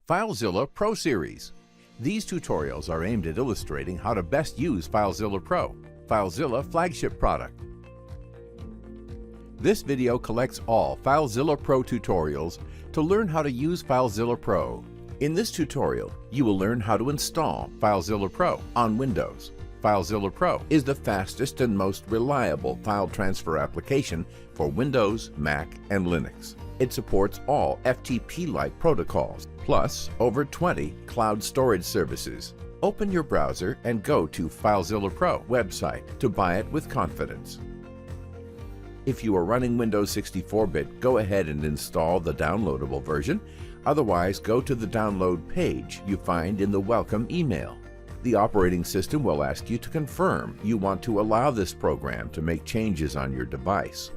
FileZilla Pro Series. These tutorials are aimed at illustrating how to best use FileZilla Pro, FileZilla flagship product. This video collects all FileZilla Pro tutorials to learn how to use FileZilla Pro. In this tutorial, you will learn how to install FileZilla Pro on Windows. FileZilla Pro is the fastest and most reliable file transfer application for Windows, Mac, and Linux. It supports all FTP-like protocols, plus over 20 cloud storage services. Open your browser and go to FileZilla Pro website to buy it with confidence. If you are running Windows 64-bit, go ahead and install the downloadable version. Otherwise, go to the download page you find in the welcome email. The operating system will ask you to confirm you want to allow this program to make changes on your device.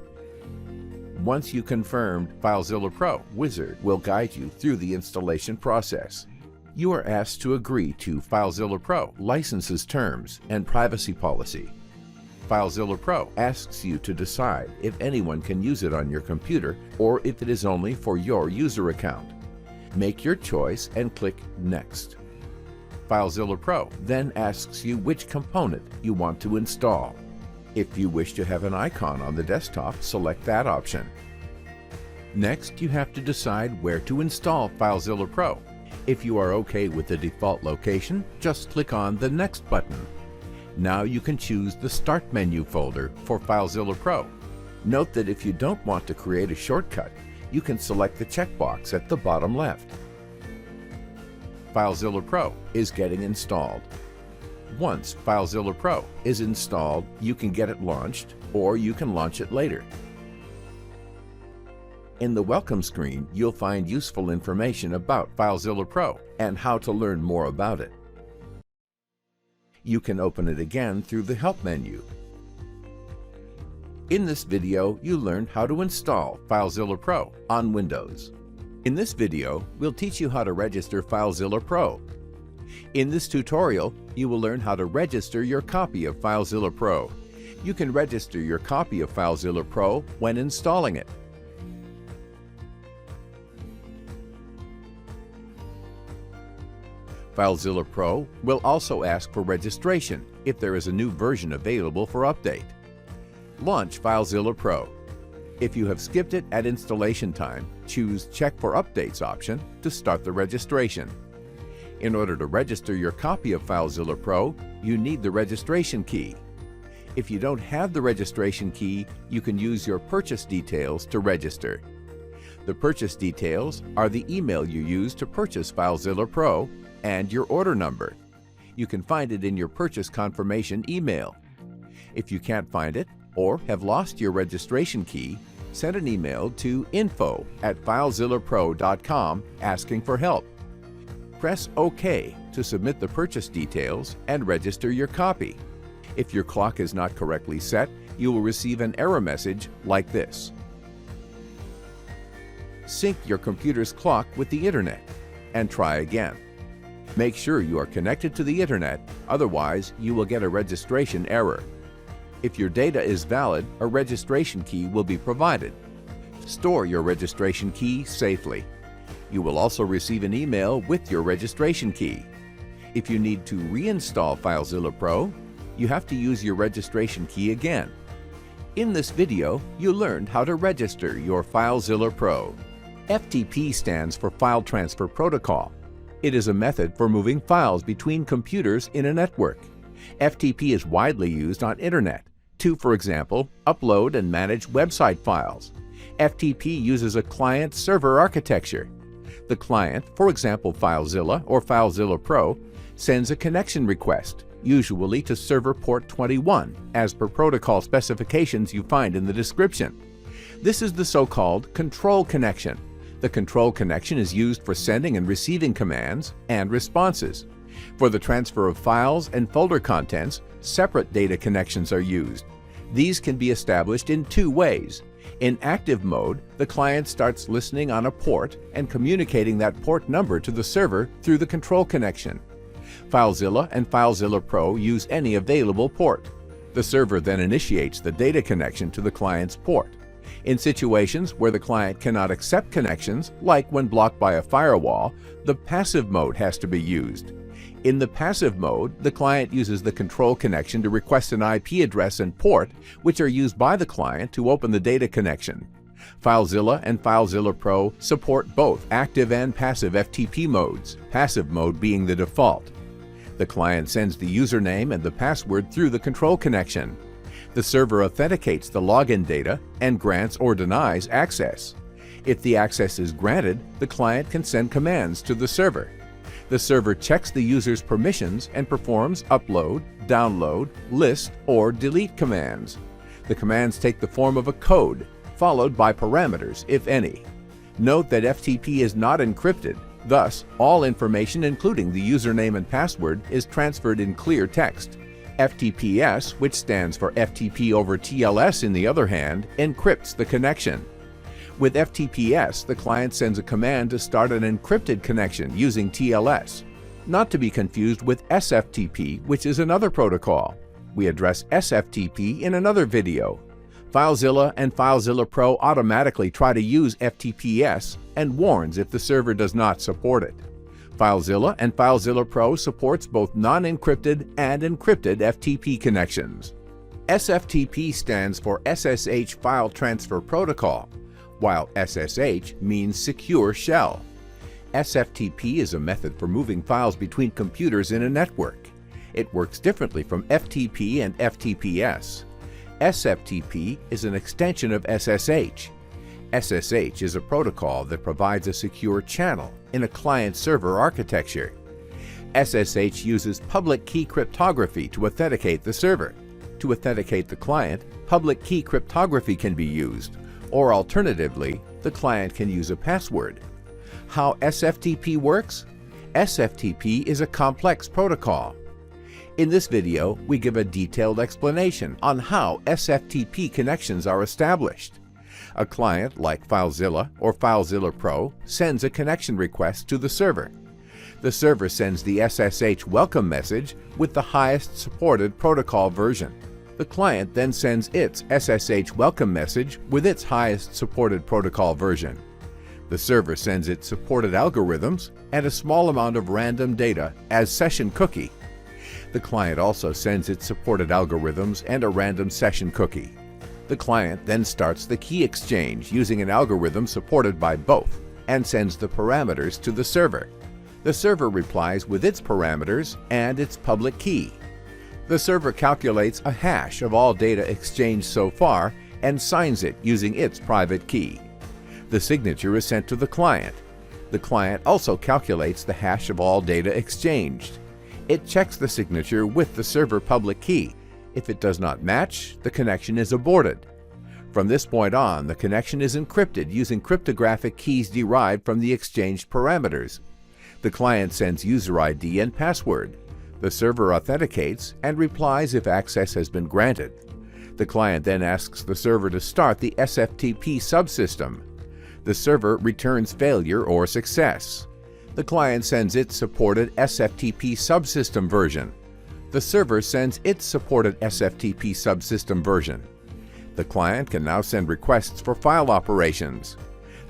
Once you confirmed FileZilla Pro, Wizard will guide you through the installation process. You are asked to agree to FileZilla Pro licenses terms and privacy policy. FileZilla Pro asks you to decide if anyone can use it on your computer or if it is only for your user account. Make your choice and click Next. FileZilla Pro then asks you which component you want to install. If you wish to have an icon on the desktop, select that option. Next, you have to decide where to install FileZilla Pro. If you are okay with the default location, just click on the Next button. Now you can choose the Start menu folder for FileZilla Pro. Note that if you don't want to create a shortcut, you can select the checkbox at the bottom left. FileZilla Pro is getting installed. Once FileZilla Pro is installed, you can get it launched, or you can launch it later. In the welcome screen, you'll find useful information about FileZilla Pro and how to learn more about it. You can open it again through the Help menu. In this video, you learned how to install FileZilla Pro on Windows. In this video, we'll teach you how to register FileZilla Pro. In this tutorial, you will learn how to register your copy of FileZilla Pro. You can register your copy of FileZilla Pro when installing it. FileZilla Pro will also ask for registration if there is a new version available for update. Launch FileZilla Pro. If you have skipped it at installation time, choose Check for Updates option to start the registration. In order to register your copy of FileZilla Pro, you need the registration key. If you don't have the registration key, you can use your purchase details to register. The purchase details are the email you used to purchase FileZilla Pro and your order number. You can find it in your purchase confirmation email. If you can't find it or have lost your registration key, send an email to info@filezillapro.com asking for help. Press OK to submit the purchase details and register your copy. If your clock is not correctly set, you will receive an error message like this. Sync your computer's clock with the Internet and try again. Make sure you are connected to the Internet, otherwise you will get a registration error. If your data is valid, a registration key will be provided. Store your registration key safely. You will also receive an email with your registration key. If you need to reinstall FileZilla Pro, you have to use your registration key again. In this video, you learned how to register your FileZilla Pro. FTP stands for File Transfer Protocol. It is a method for moving files between computers in a network. FTP is widely used on Internet to, for example, upload and manage website files. FTP uses a client-server architecture. The client, for example FileZilla or FileZilla Pro, sends a connection request, usually to server port 21, as per protocol specifications you find in the description. This is the so-called control connection. The control connection is used for sending and receiving commands and responses. For the transfer of files and folder contents, separate data connections are used. These can be established in two ways. In active mode, the client starts listening on a port and communicating that port number to the server through the control connection. FileZilla and FileZilla Pro use any available port. The server then initiates the data connection to the client's port. In situations where the client cannot accept connections, like when blocked by a firewall, the passive mode has to be used. In the passive mode, the client uses the control connection to request an IP address and port, which are used by the client to open the data connection. FileZilla and FileZilla Pro support both active and passive FTP modes, passive mode being the default. The client sends the username and the password through the control connection. The server authenticates the login data and grants or denies access. If the access is granted, the client can send commands to the server. The server checks the user's permissions and performs upload, download, list, or delete commands. The commands take the form of a code, followed by parameters, if any. Note that FTP is not encrypted, thus, all information including the username and password is transferred in clear text. FTPS, which stands for FTP over TLS in the other hand, encrypts the connection. With FTPS, the client sends a command to start an encrypted connection using TLS, not to be confused with SFTP, which is another protocol. We address SFTP in another video. FileZilla and FileZilla Pro automatically try to use FTPS and warns if the server does not support it. FileZilla and FileZilla Pro supports both non-encrypted and encrypted FTP connections. SFTP stands for SSH File Transfer Protocol, while SSH means Secure Shell. SFTP is a method for moving files between computers in a network. It works differently from FTP and FTPS. SFTP is an extension of SSH. SSH is a protocol that provides a secure channel in a client-server architecture. SSH uses public key cryptography to authenticate the server. To authenticate the client, public key cryptography can be used, or alternatively, the client can use a password. How SFTP works? SFTP is a complex protocol. In this video, we give a detailed explanation on how SFTP connections are established. A client like FileZilla or FileZilla Pro sends a connection request to the server. The server sends the SSH welcome message with the highest supported protocol version. The client then sends its SSH welcome message with its highest supported protocol version. The server sends its supported algorithms and a small amount of random data as session cookie. The client also sends its supported algorithms and a random session cookie. The client then starts the key exchange using an algorithm supported by both and sends the parameters to the server. The server replies with its parameters and its public key. The server calculates a hash of all data exchanged so far and signs it using its private key. The signature is sent to the client. The client also calculates the hash of all data exchanged. It checks the signature with the server public key. If it does not match, the connection is aborted. From this point on, the connection is encrypted using cryptographic keys derived from the exchanged parameters. The client sends user ID and password. The server authenticates and replies if access has been granted. The client then asks the server to start the SFTP subsystem. The server returns failure or success. The client sends its supported SFTP subsystem version. The server sends its supported SFTP subsystem version. The client can now send requests for file operations.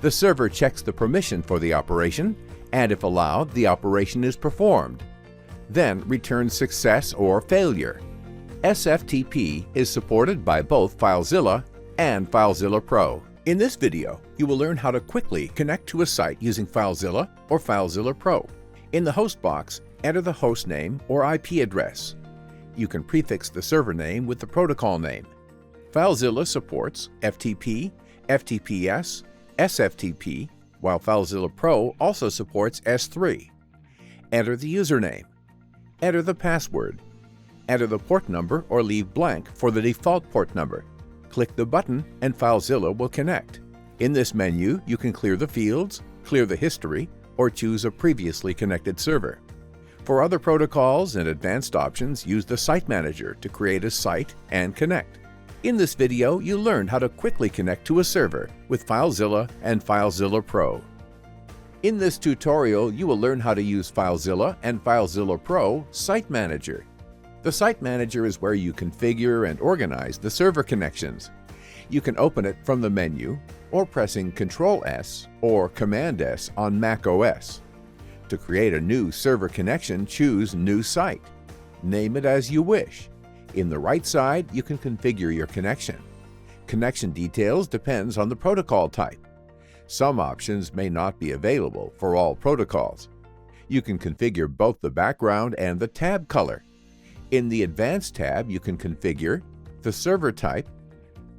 The server checks the permission for the operation, and if allowed, the operation is performed. Then returns success or failure. SFTP is supported by both FileZilla and FileZilla Pro. In this video, you will learn how to quickly connect to a site using FileZilla or FileZilla Pro. In the host box, enter the host name or IP address. You can prefix the server name with the protocol name. FileZilla supports FTP, FTPS, SFTP, while FileZilla Pro also supports S3. Enter the username. Enter the password. Enter the port number or leave blank for the default port number. Click the button and FileZilla will connect. In this menu, you can clear the fields, clear the history, or choose a previously connected server. For other protocols and advanced options, use the Site Manager to create a site and connect. In this video, you learned how to quickly connect to a server with FileZilla and FileZilla Pro. In this tutorial, you will learn how to use FileZilla and FileZilla Pro Site Manager. The Site Manager is where you configure and organize the server connections. You can open it from the menu or pressing Ctrl+S or Command+S on Mac OS. To create a new server connection, choose New Site. Name it as you wish. In the right side, you can configure your connection. Connection details depends on the protocol type. Some options may not be available for all protocols. You can configure both the background and the tab color. In the Advanced tab, you can configure the server type,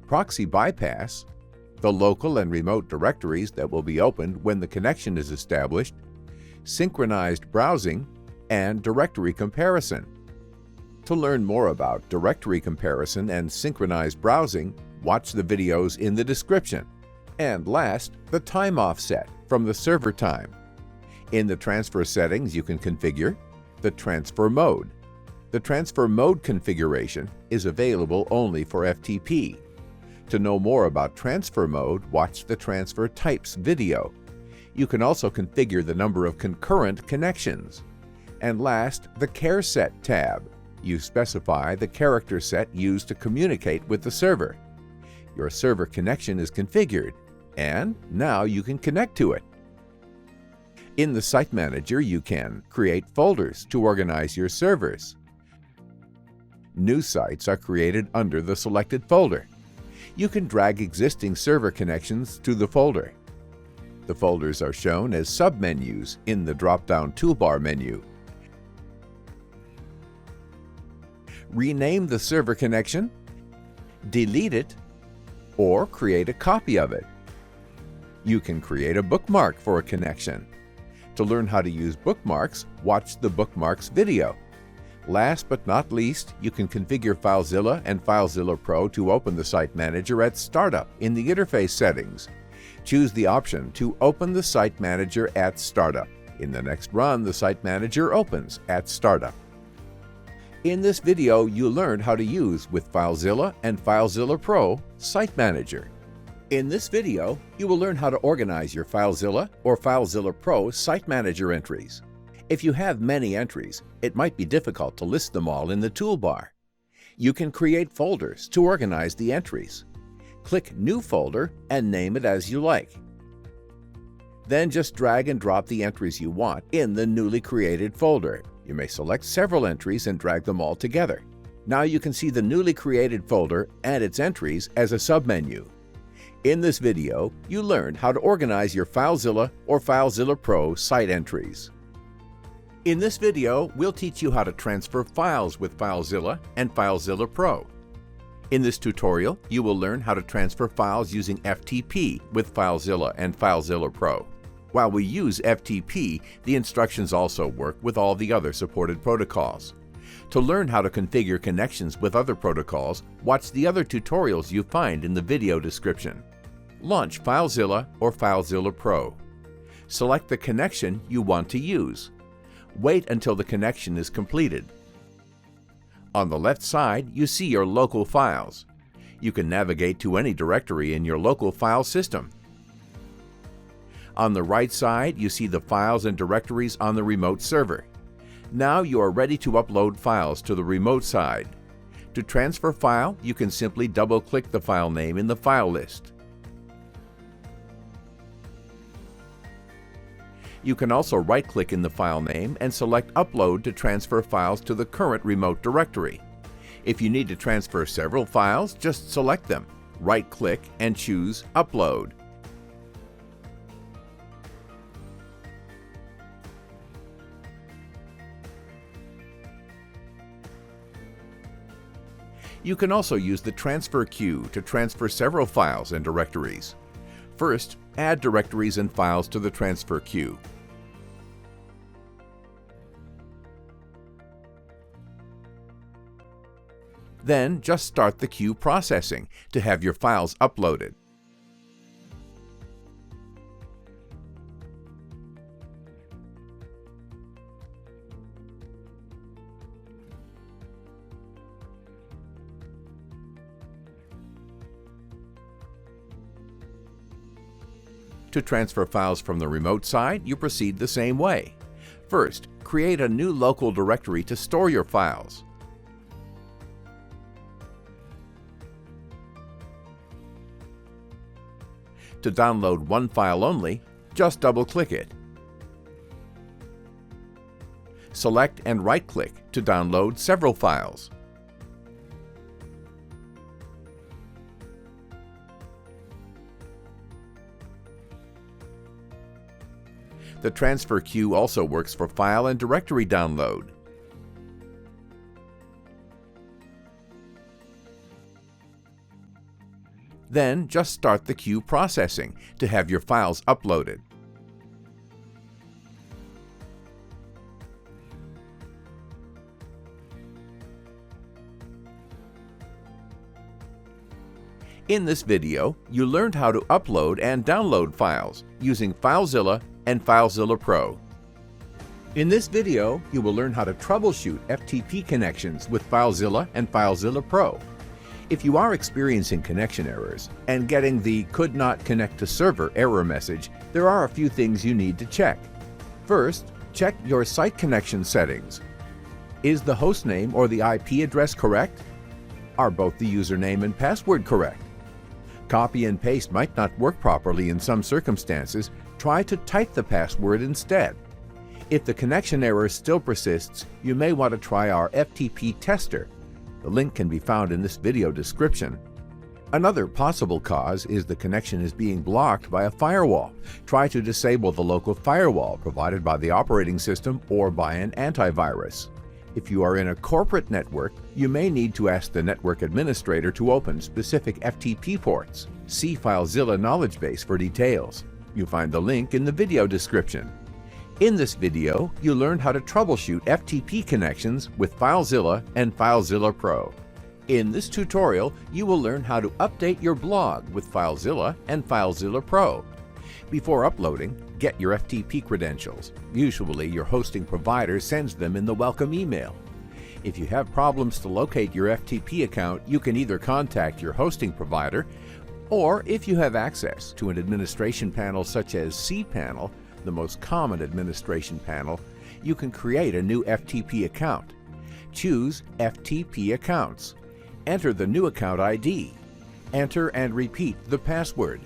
proxy bypass, the local and remote directories that will be opened when the connection is established, synchronized browsing, and directory comparison. To learn more about directory comparison and synchronized browsing, watch the videos in the description. And last, the time offset from the server time. In the transfer settings, you can configure the transfer mode. The transfer mode configuration is available only for FTP. To know more about transfer mode, watch the transfer types video. You can also configure the number of concurrent connections. And last, the care set tab. You specify the character set used to communicate with the server. Your server connection is configured, and now you can connect to it. In the Site Manager, you can create folders to organize your servers. New sites are created under the selected folder. You can drag existing server connections to the folder. The folders are shown as submenus in the drop-down toolbar menu. Rename the server connection, delete it, or create a copy of it. You can create a bookmark for a connection. To learn how to use bookmarks, watch the Bookmarks video. Last but not least, you can configure FileZilla and FileZilla Pro to open the Site Manager at Startup in the interface settings. Choose the option to open the Site Manager at Startup. In the next run, the Site Manager opens at Startup. In this video, you learned how to use with FileZilla and FileZilla Pro Site Manager. In this video, you will learn how to organize your FileZilla or FileZilla Pro Site Manager entries. If you have many entries, it might be difficult to list them all in the toolbar. You can create folders to organize the entries. Click New Folder and name it as you like. Then just drag and drop the entries you want in the newly created folder. You may select several entries and drag them all together. Now you can see the newly created folder and its entries as a submenu. In this video, you learned how to organize your FileZilla or FileZilla Pro site entries. In this video, we'll teach you how to transfer files with FileZilla and FileZilla Pro. In this tutorial, you will learn how to transfer files using FTP with FileZilla and FileZilla Pro. While we use FTP, the instructions also work with all the other supported protocols. To learn how to configure connections with other protocols, watch the other tutorials you find in the video description. Launch FileZilla or FileZilla Pro. Select the connection you want to use. Wait until the connection is completed. On the left side, you see your local files. You can navigate to any directory in your local file system. On the right side, you see the files and directories on the remote server. Now you are ready to upload files to the remote side. To transfer file, you can simply double-click the file name in the file list. You can also right-click in the file name and select Upload to transfer files to the current remote directory. If you need to transfer several files, just select them. Right-click and choose Upload. You can also use the transfer queue to transfer several files and directories. First, add directories and files to the transfer queue. Then, just start the queue processing to have your files uploaded. To transfer files from the remote side, you proceed the same way. First, create a new local directory to store your files. To download one file only, just double-click it. Select and right-click to download several files. The transfer queue also works for file and directory download. Then just start the queue processing to have your files uploaded. In this video, you learned how to upload and download files using FileZilla and FileZilla Pro. In this video, you will learn how to troubleshoot FTP connections with FileZilla and FileZilla Pro. If you are experiencing connection errors and getting the "could not connect to server" error message, there are a few things you need to check. First, check your site connection settings. Is the hostname or the IP address correct? Are both the username and password correct? Copy and paste might not work properly in some circumstances. Try to type the password instead. If the connection error still persists, you may want to try our FTP tester. The link can be found in this video description. Another possible cause is the connection is being blocked by a firewall. Try to disable the local firewall provided by the operating system or by an antivirus. If you are in a corporate network, you may need to ask the network administrator to open specific FTP ports. See FileZilla knowledge base for details. You'll find the link in the video description. In this video, you learned how to troubleshoot FTP connections with FileZilla and FileZilla Pro. In this tutorial, you will learn how to update your blog with FileZilla and FileZilla Pro. Before uploading, get your FTP credentials. Usually, your hosting provider sends them in the welcome email. If you have problems to locate your FTP account, you can either contact your hosting provider, or if you have access to an administration panel such as cPanel, the most common administration panel, you can create a new FTP account. Choose FTP Accounts. Enter the new account ID. Enter and repeat the password.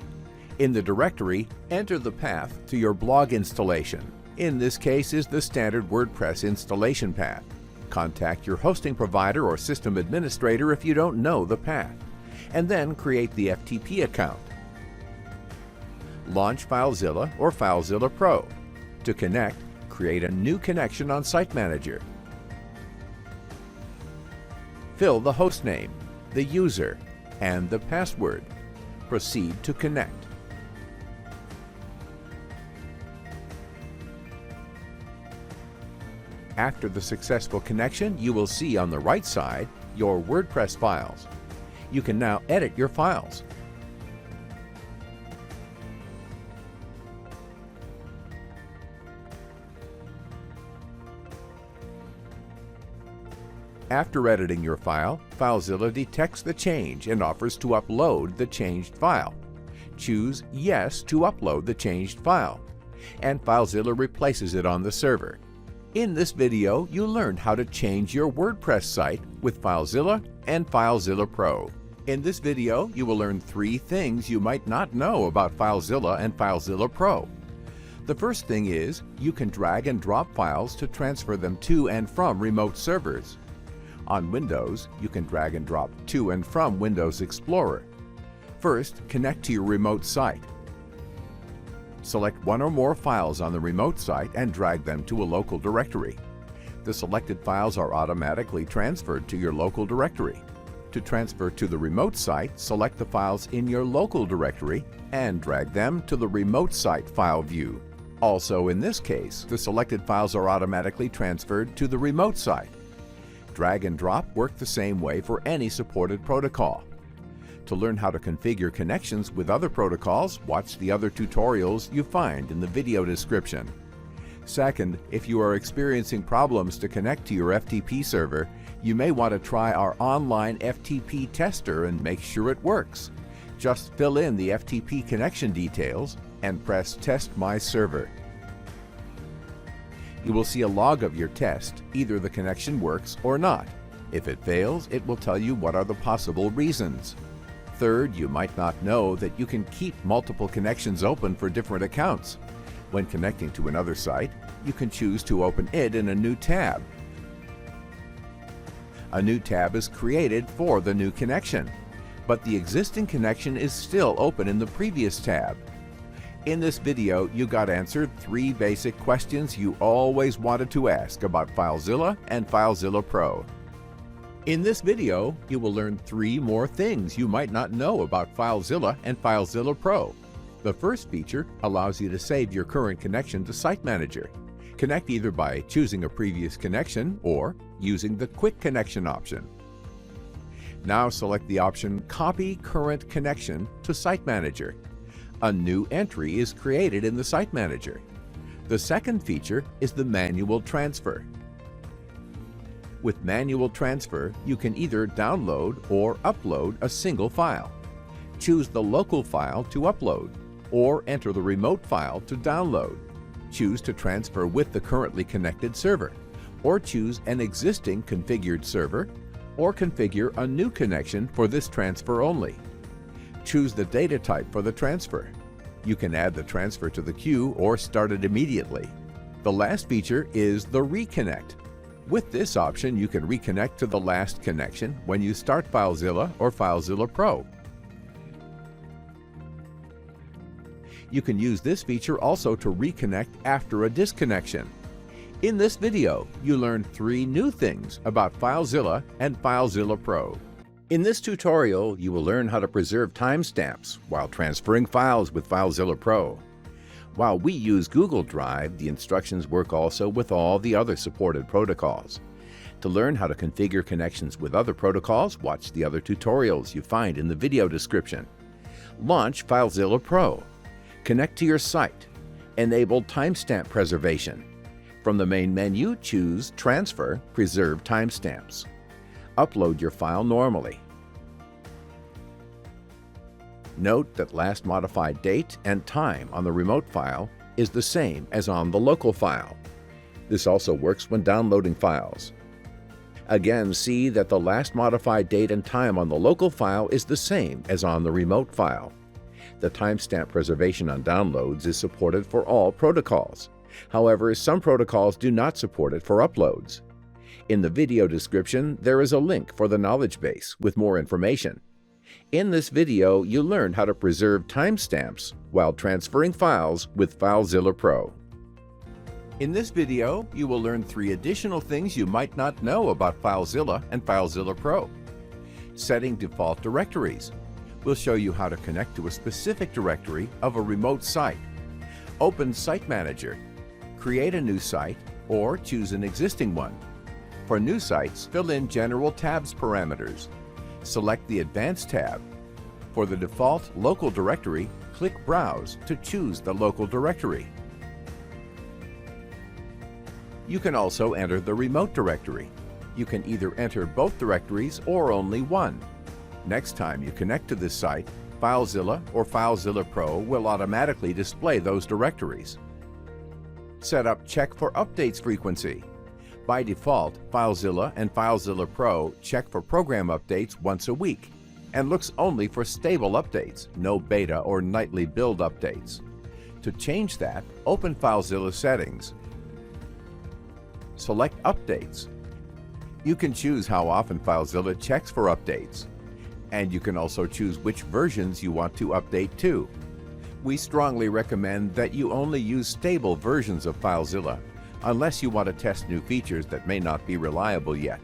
In the directory, enter the path to your blog installation. In this case is the standard WordPress installation path. Contact your hosting provider or system administrator if you don't know the path, and then create the FTP account. Launch FileZilla or FileZilla Pro. To connect, create a new connection on Site Manager. Fill the hostname, the user, and the password. Proceed to connect. After the successful connection, you will see on the right side your WordPress files. You can now edit your files. After editing your file, FileZilla detects the change and offers to upload the changed file. Choose Yes to upload the changed file, and FileZilla replaces it on the server. In this video, you learned how to change your WordPress site with FileZilla and FileZilla Pro. In this video, you will learn 3 things you might not know about FileZilla and FileZilla Pro. The first thing is, you can drag and drop files to transfer them to and from remote servers. On Windows, you can drag and drop to and from Windows Explorer. First, connect to your remote site. Select one or more files on the remote site and drag them to a local directory. The selected files are automatically transferred to your local directory. To transfer to the remote site, select the files in your local directory and drag them to the remote site file view. Also, in this case, the selected files are automatically transferred to the remote site. Drag and drop work the same way for any supported protocol. To learn how to configure connections with other protocols, watch the other tutorials you find in the video description. Second, if you are experiencing problems to connect to your FTP server, you may want to try our online FTP tester and make sure it works. Just fill in the FTP connection details and press Test My Server. You will see a log of your test. Either the connection works or not. If it fails, it will tell you what are the possible reasons. Third, you might not know that you can keep multiple connections open for different accounts. When connecting to another site, you can choose to open it in a new tab. A new tab is created for the new connection, but the existing connection is still open in the previous tab. In this video, you got answered 3 basic questions you always wanted to ask about FileZilla and FileZilla Pro. In this video, you will learn 3 more things you might not know about FileZilla and FileZilla Pro. The first feature allows you to save your current connection to Site Manager. Connect either by choosing a previous connection or using the Quick Connection option. Now select the option Copy Current Connection to Site Manager. A new entry is created in the Site Manager. The second feature is the Manual Transfer. With Manual Transfer, you can either download or upload a single file. Choose the local file to upload, or enter the remote file to download. Choose to transfer with the currently connected server, or choose an existing configured server, or configure a new connection for this transfer only. Choose the data type for the transfer. You can add the transfer to the queue or start it immediately. The last feature is the Reconnect. With this option, you can reconnect to the last connection when you start FileZilla or FileZilla Pro. You can use this feature also to reconnect after a disconnection. In this video, you learned 3 new things about FileZilla and FileZilla Pro. In this tutorial, you will learn how to preserve timestamps while transferring files with FileZilla Pro. While we use Google Drive, the instructions work also with all the other supported protocols. To learn how to configure connections with other protocols, watch the other tutorials you find in the video description. Launch FileZilla Pro. Connect to your site. Enable timestamp preservation. From the main menu, choose Transfer, Preserve Timestamps. Upload your file normally. Note that last modified date and time on the remote file is the same as on the local file. This also works when downloading files. Again, see that the last modified date and time on the local file is the same as on the remote file. The timestamp preservation on downloads is supported for all protocols. However, some protocols do not support it for uploads. In the video description, there is a link for the knowledge base with more information. In this video, you learned how to preserve timestamps while transferring files with FileZilla Pro. In this video, you will learn 3 additional things you might not know about FileZilla and FileZilla Pro. Setting default directories. We'll show you how to connect to a specific directory of a remote site. Open Site Manager. Create a new site or choose an existing one. For new sites, fill in General Tabs parameters. Select the Advanced tab. For the default local directory, click Browse to choose the local directory. You can also enter the remote directory. You can either enter both directories or only one. Next time you connect to this site, FileZilla or FileZilla Pro will automatically display those directories. Set up Check for Updates frequency. By default, FileZilla and FileZilla Pro check for program updates once a week and looks only for stable updates, no beta or nightly build updates. To change that, open FileZilla Settings. Select Updates. You can choose how often FileZilla checks for updates, and you can also choose which versions you want to update to. We strongly recommend that you only use stable versions of FileZilla, unless you want to test new features that may not be reliable yet.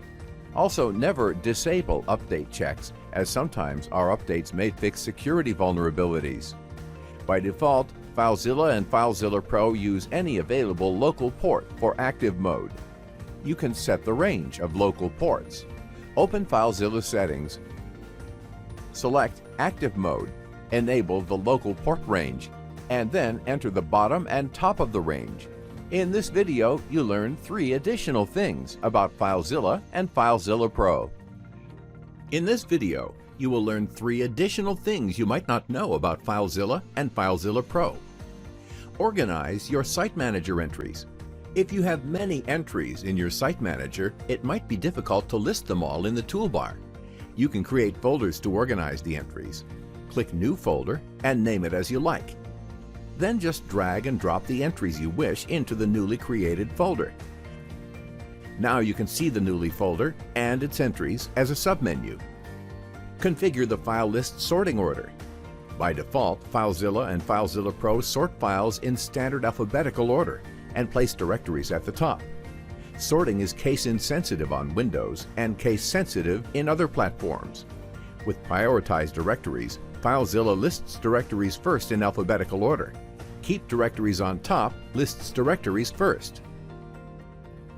Also, never disable update checks, as sometimes our updates may fix security vulnerabilities. By default, FileZilla and FileZilla Pro use any available local port for active mode. You can set the range of local ports. Open FileZilla Settings. Select Active Mode, enable the local port range, and then enter the bottom and top of the range. In this video, you learn 3 additional things about FileZilla and FileZilla Pro. In this video, you will learn 3 additional things you might not know about FileZilla and FileZilla Pro. Organize your Site Manager entries. If you have many entries in your Site Manager, it might be difficult to list them all in the toolbar. You can create folders to organize the entries. Click New Folder and name it as you like. Then just drag and drop the entries you wish into the newly created folder. Now you can see the newly folder and its entries as a submenu. Configure the file list sorting order. By default, FileZilla and FileZilla Pro sort files in standard alphabetical order and place directories at the top. Sorting is case-insensitive on Windows and case-sensitive in other platforms. With prioritized directories, FileZilla lists directories first in alphabetical order. Keep directories on top lists directories first.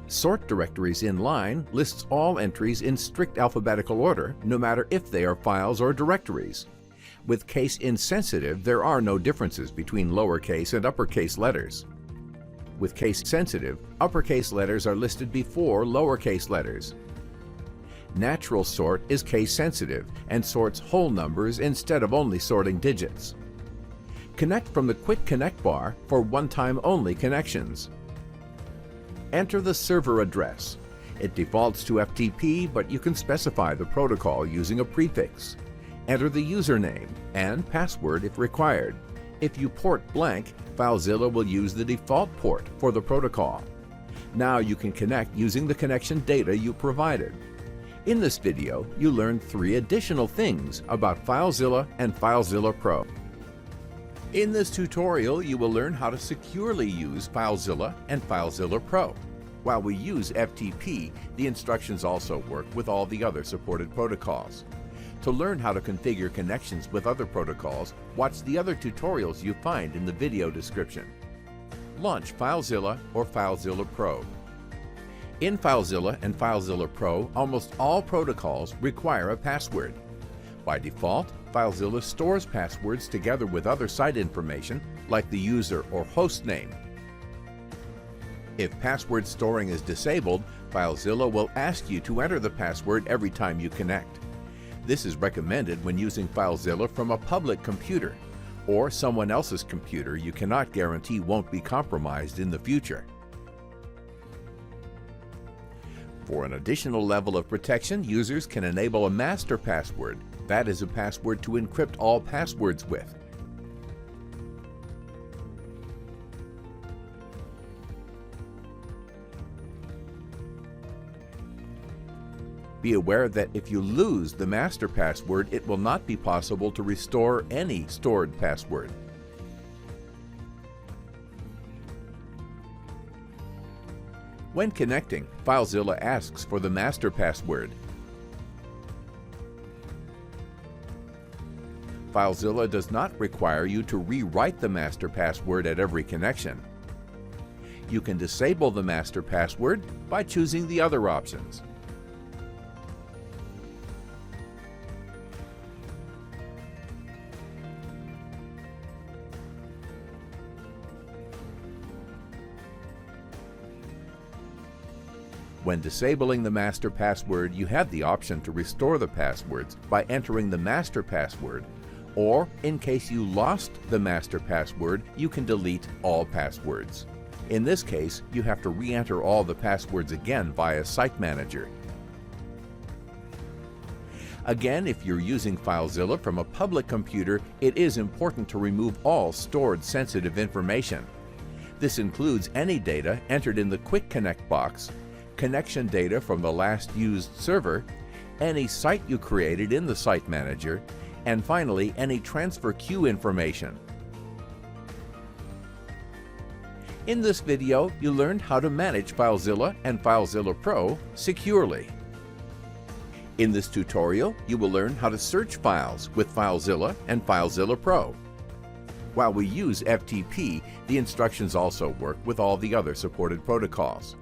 Sort directories in line lists all entries in strict alphabetical order, no matter if they are files or directories. With case insensitive, there are no differences between lowercase and uppercase letters. With case sensitive, uppercase letters are listed before lowercase letters. Natural sort is case sensitive and sorts whole numbers instead of only sorting digits. Connect from the Quickconnect bar for one-time only connections. Enter the server address. It defaults to FTP, but you can specify the protocol using a prefix. Enter the username and password if required. If you port blank, FileZilla will use the default port for the protocol. Now you can connect using the connection data you provided. In this video, you learned 3 additional things about FileZilla and FileZilla Pro. In this tutorial, you will learn how to securely use FileZilla and FileZilla Pro. While we use FTP, the instructions also work with all the other supported protocols. To learn how to configure connections with other protocols, watch the other tutorials you find in the video description. Launch FileZilla or FileZilla Pro. In FileZilla and FileZilla Pro, almost all protocols require a password. By default, FileZilla stores passwords together with other site information like the user or host name. If password storing is disabled, FileZilla will ask you to enter the password every time you connect. This is recommended when using FileZilla from a public computer or someone else's computer you cannot guarantee won't be compromised in the future. For an additional level of protection, users can enable a master password. That is a password to encrypt all passwords with. Be aware that if you lose the master password, it will not be possible to restore any stored password. When connecting, FileZilla asks for the master password. FileZilla does not require you to rewrite the master password at every connection. You can disable the master password by choosing the other options. When disabling the master password, you have the option to restore the passwords by entering the master password, or in case you lost the master password, you can delete all passwords. In this case, you have to re-enter all the passwords again via Site Manager. Again, if you're using FileZilla from a public computer, it is important to remove all stored sensitive information. This includes any data entered in the Quickconnect box, connection data from the last used server, any site you created in the Site Manager, and finally, any transfer queue information. In this video, you learned how to manage FileZilla and FileZilla Pro securely. In this tutorial, you will learn how to search files with FileZilla and FileZilla Pro. While we use FTP, the instructions also work with all the other supported protocols.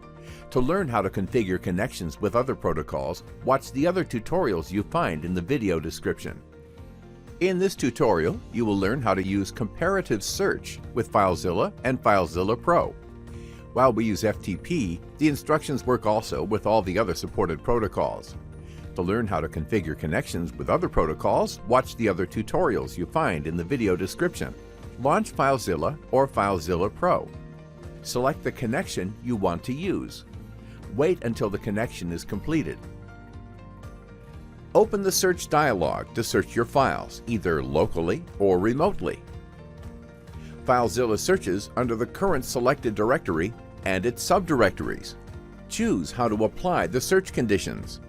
To learn how to configure connections with other protocols, watch the other tutorials you find in the video description. In this tutorial, you will learn how to use comparative search with FileZilla and FileZilla Pro. While we use FTP, the instructions work also with all the other supported protocols. To learn how to configure connections with other protocols, watch the other tutorials you find in the video description. Launch FileZilla or FileZilla Pro. Select the connection you want to use. Wait until the connection is completed. Open the Search dialog to search your files, either locally or remotely. FileZilla searches under the current selected directory and its subdirectories. Choose how to apply the search conditions.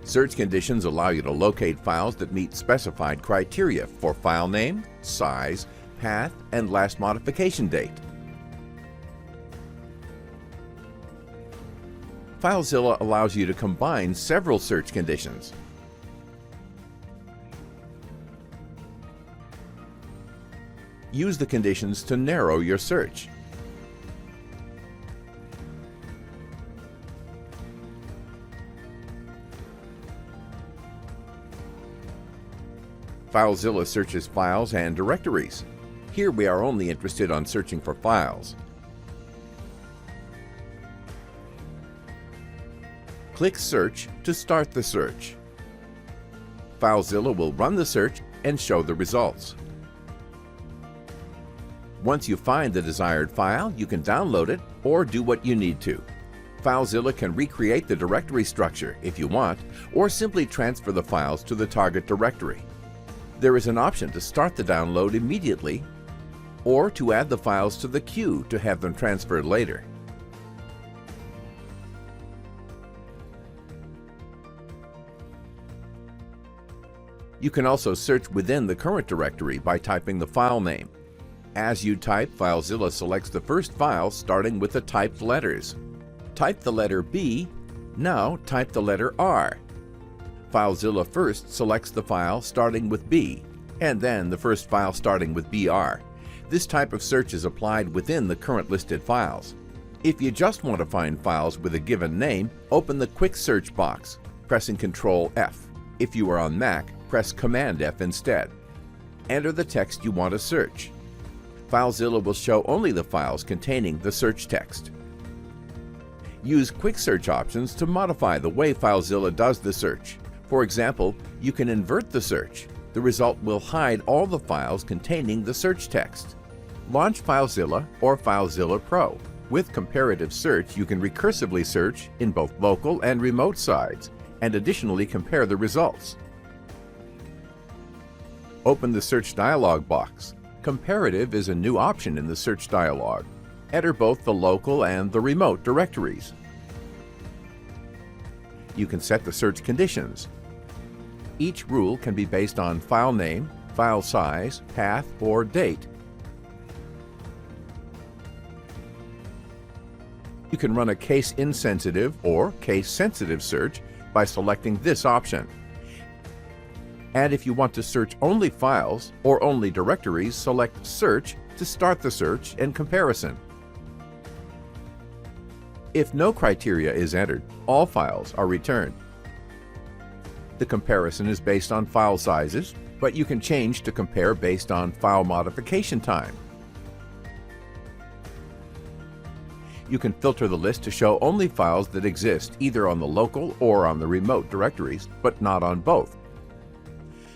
Search conditions allow you to locate files that meet specified criteria for file name, size, path, and last modification date. FileZilla allows you to combine several search conditions. Use the conditions to narrow your search. FileZilla searches files and directories. Here we are only interested on searching for files. Click Search to start the search. FileZilla will run the search and show the results. Once you find the desired file, you can download it or do what you need to. FileZilla can recreate the directory structure if you want, or simply transfer the files to the target directory. There is an option to start the download immediately or to add the files to the queue to have them transferred later. You can also search within the current directory by typing the file name. As you type, FileZilla selects the first file starting with the typed letters. Type the letter B, now type the letter R. FileZilla first selects the file starting with B, and then the first file starting with BR. This type of search is applied within the current listed files. If you just want to find files with a given name, open the Quick Search box, pressing Ctrl F. If you are on Mac, press Command F instead. Enter the text you want to search. FileZilla will show only the files containing the search text. Use Quick Search options to modify the way FileZilla does the search. For example, you can invert the search. The result will hide all the files containing the search text. Launch FileZilla or FileZilla Pro. With comparative search, you can recursively search in both local and remote sides, and additionally compare the results. Open the Search dialog box. Comparative is a new option in the Search dialog. Enter both the local and the remote directories. You can set the search conditions. Each rule can be based on file name, file size, path, or date. You can run a case-insensitive or case-sensitive search by selecting this option. And if you want to search only files or only directories, select Search to start the search and comparison. If no criteria is entered, all files are returned. The comparison is based on file sizes, but you can change to compare based on file modification time. You can filter the list to show only files that exist either on the local or on the remote directories, but not on both.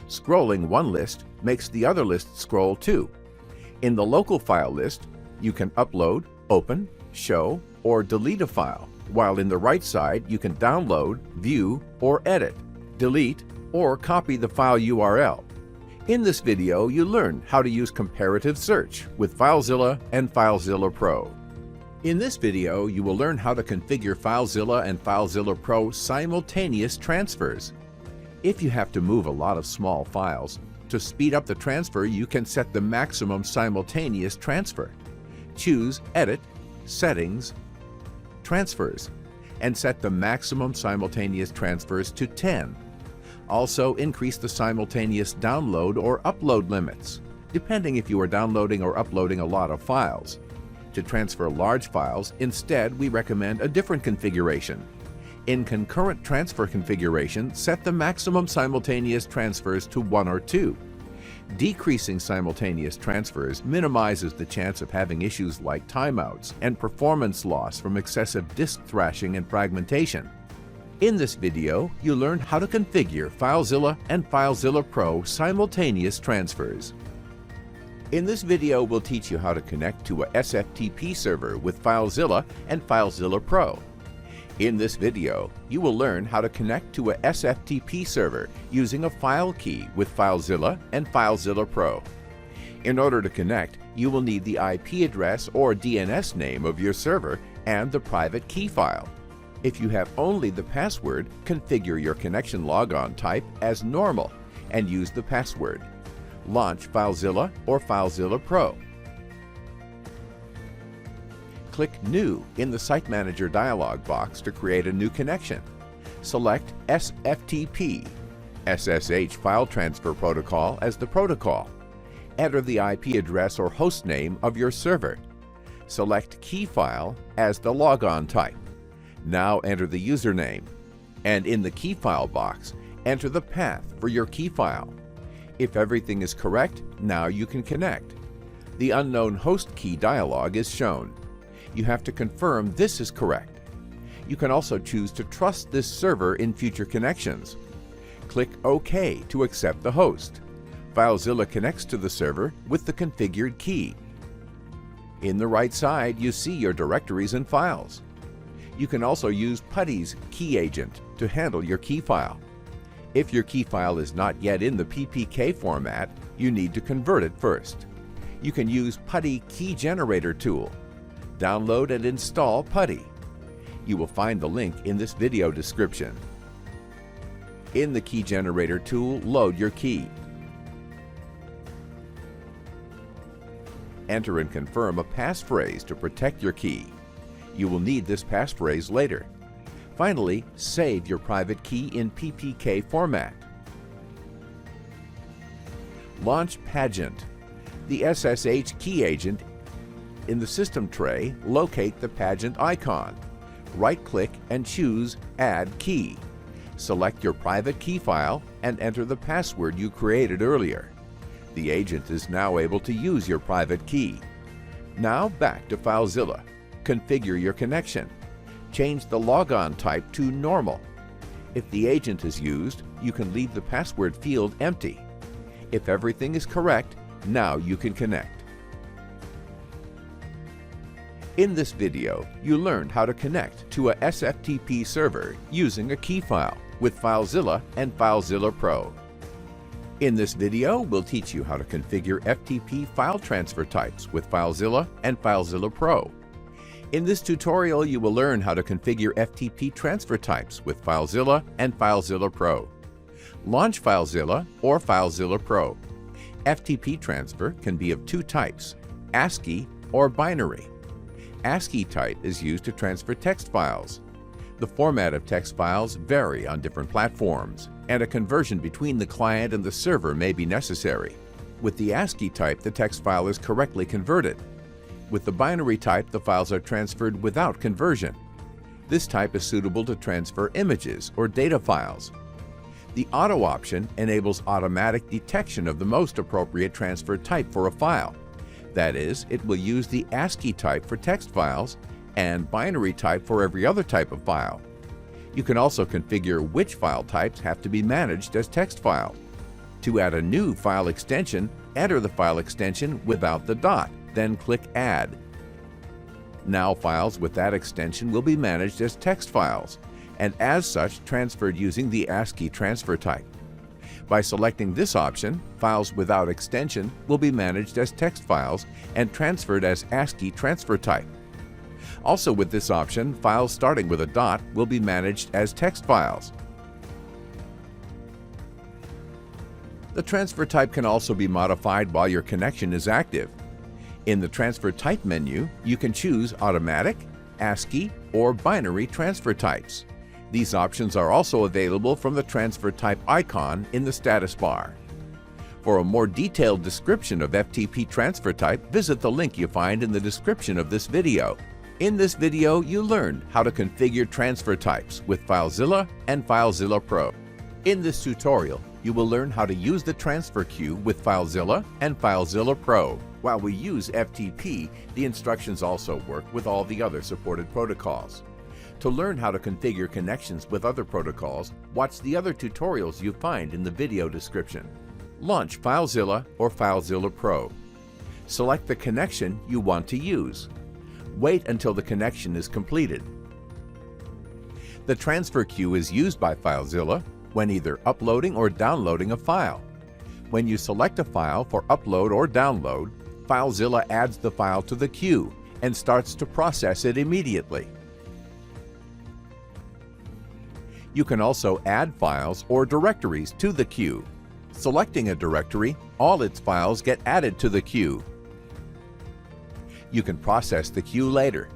Scrolling one list makes the other list scroll too. In the local file list, you can upload, open, show, or delete a file, while in the right side you can download, view, or edit, delete, or copy the file URL. In this video, you learn how to use comparative search with FileZilla and FileZilla Pro. In this video, you will learn how to configure FileZilla and FileZilla Pro simultaneous transfers. If you have to move a lot of small files, to speed up the transfer, you can set the maximum simultaneous transfer. Choose Edit, Settings, Transfers, and set the maximum simultaneous transfers to 10. Also, increase the simultaneous download or upload limits, depending if you are downloading or uploading a lot of files. To transfer large files, instead, we recommend a different configuration. In concurrent transfer configuration, set the maximum simultaneous transfers to 1 or 2. Decreasing simultaneous transfers minimizes the chance of having issues like timeouts and performance loss from excessive disk thrashing and fragmentation. In this video, you learn how to configure FileZilla and FileZilla Pro simultaneous transfers. In this video, we'll teach you how to connect to a SFTP server with FileZilla and FileZilla Pro. In this video, you will learn how to connect to a SFTP server using a file key with FileZilla and FileZilla Pro. In order to connect, you will need the IP address or DNS name of your server and the private key file. If you have only the password, configure your connection logon type as normal and use the password. Launch FileZilla or FileZilla Pro. Click New in the Site Manager dialog box to create a new connection. Select SFTP, SSH File Transfer Protocol as the protocol. Enter the IP address or host name of your server. Select Key File as the logon type. Now enter the username. And in the key file box, enter the path for your key file. If everything is correct, now you can connect. The unknown host key dialog is shown. You have to confirm this is correct. You can also choose to trust this server in future connections. Click OK to accept the host. FileZilla connects to the server with the configured key. In the right side, you see your directories and files. You can also use PuTTY's key agent to handle your key file. If your key file is not yet in the PPK format, you need to convert it first. You can use PuTTY Key Generator tool. Download and install PuTTY. You will find the link in this video description. In the Key Generator tool, load your key. Enter and confirm a passphrase to protect your key. You will need this passphrase later. Finally, save your private key in PPK format. Launch Pagent. The SSH key agent. In the system tray, locate the Pagent icon. Right-click and choose Add Key. Select your private key file and enter the password you created earlier. The agent is now able to use your private key. Now back to FileZilla. Configure your connection. Change the logon type to normal. If the agent is used, you can leave the password field empty. If everything is correct, now you can connect. In this video, you learned how to connect to a SFTP server using a key file with FileZilla and FileZilla Pro. In this video, we'll teach you how to configure FTP file transfer types with FileZilla and FileZilla Pro. In this tutorial, you will learn how to configure FTP transfer types with FileZilla and FileZilla Pro. Launch FileZilla or FileZilla Pro. FTP transfer can be of two types, ASCII or binary. ASCII type is used to transfer text files. The format of text files vary on different platforms, and a conversion between the client and the server may be necessary. With the ASCII type, the text file is correctly converted. With the binary type, the files are transferred without conversion. This type is suitable to transfer images or data files. The Auto option enables automatic detection of the most appropriate transfer type for a file. That is, it will use the ASCII type for text files and binary type for every other type of file. You can also configure which file types have to be managed as text files. To add a new file extension, enter the file extension without the dot, then click Add. Now files with that extension will be managed as text files, and as such transferred using the ASCII transfer type. By selecting this option, files without extension will be managed as text files and transferred as ASCII transfer type. Also with this option, files starting with a dot will be managed as text files. The transfer type can also be modified while your connection is active. In the Transfer Type menu, you can choose Automatic, ASCII, or Binary transfer types. These options are also available from the Transfer Type icon in the status bar. For a more detailed description of FTP transfer type, visit the link you find in the description of this video. In this video, you learned how to configure transfer types with FileZilla and FileZilla Pro. In this tutorial, you will learn how to use the transfer queue with FileZilla and FileZilla Pro. While we use FTP, the instructions also work with all the other supported protocols. To learn how to configure connections with other protocols, watch the other tutorials you find in the video description. Launch FileZilla or FileZilla Pro. Select the connection you want to use. Wait until the connection is completed. The transfer queue is used by FileZilla when either uploading or downloading a file. When you select a file for upload or download, FileZilla adds the file to the queue and starts to process it immediately. You can also add files or directories to the queue. Selecting a directory, all its files get added to the queue. You can process the queue later.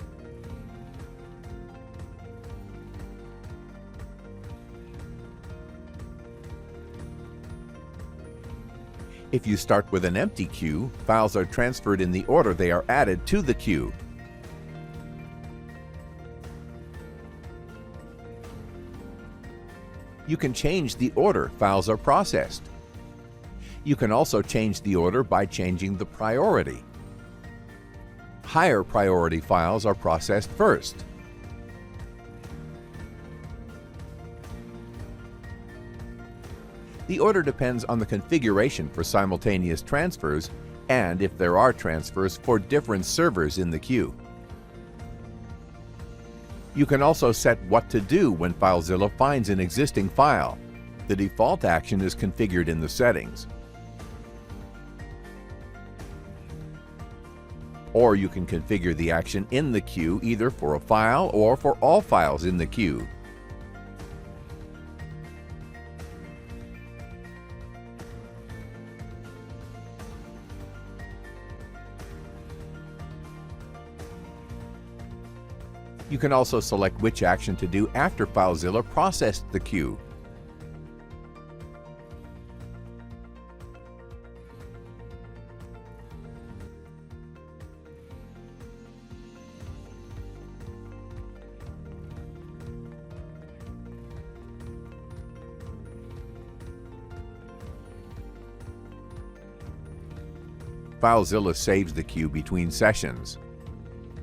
If you start with an empty queue, files are transferred in the order they are added to the queue. You can change the order files are processed. You can also change the order by changing the priority. Higher priority files are processed first. The order depends on the configuration for simultaneous transfers and if there are transfers for different servers in the queue. You can also set what to do when FileZilla finds an existing file. The default action is configured in the settings. Or you can configure the action in the queue either for a file or for all files in the queue. You can also select which action to do after FileZilla processed the queue. FileZilla saves the queue between sessions.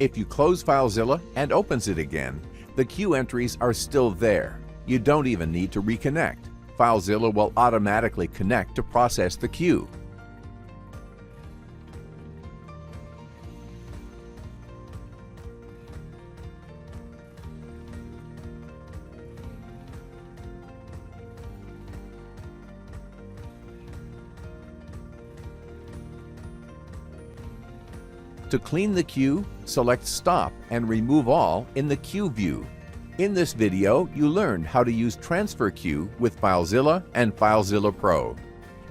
If you close FileZilla and opens it again, the queue entries are still there. You don't even need to reconnect. FileZilla will automatically connect to process the queue. To clean the queue, select Stop and Remove All in the Queue view. In this video, you learned how to use Transfer Queue with FileZilla and FileZilla Pro.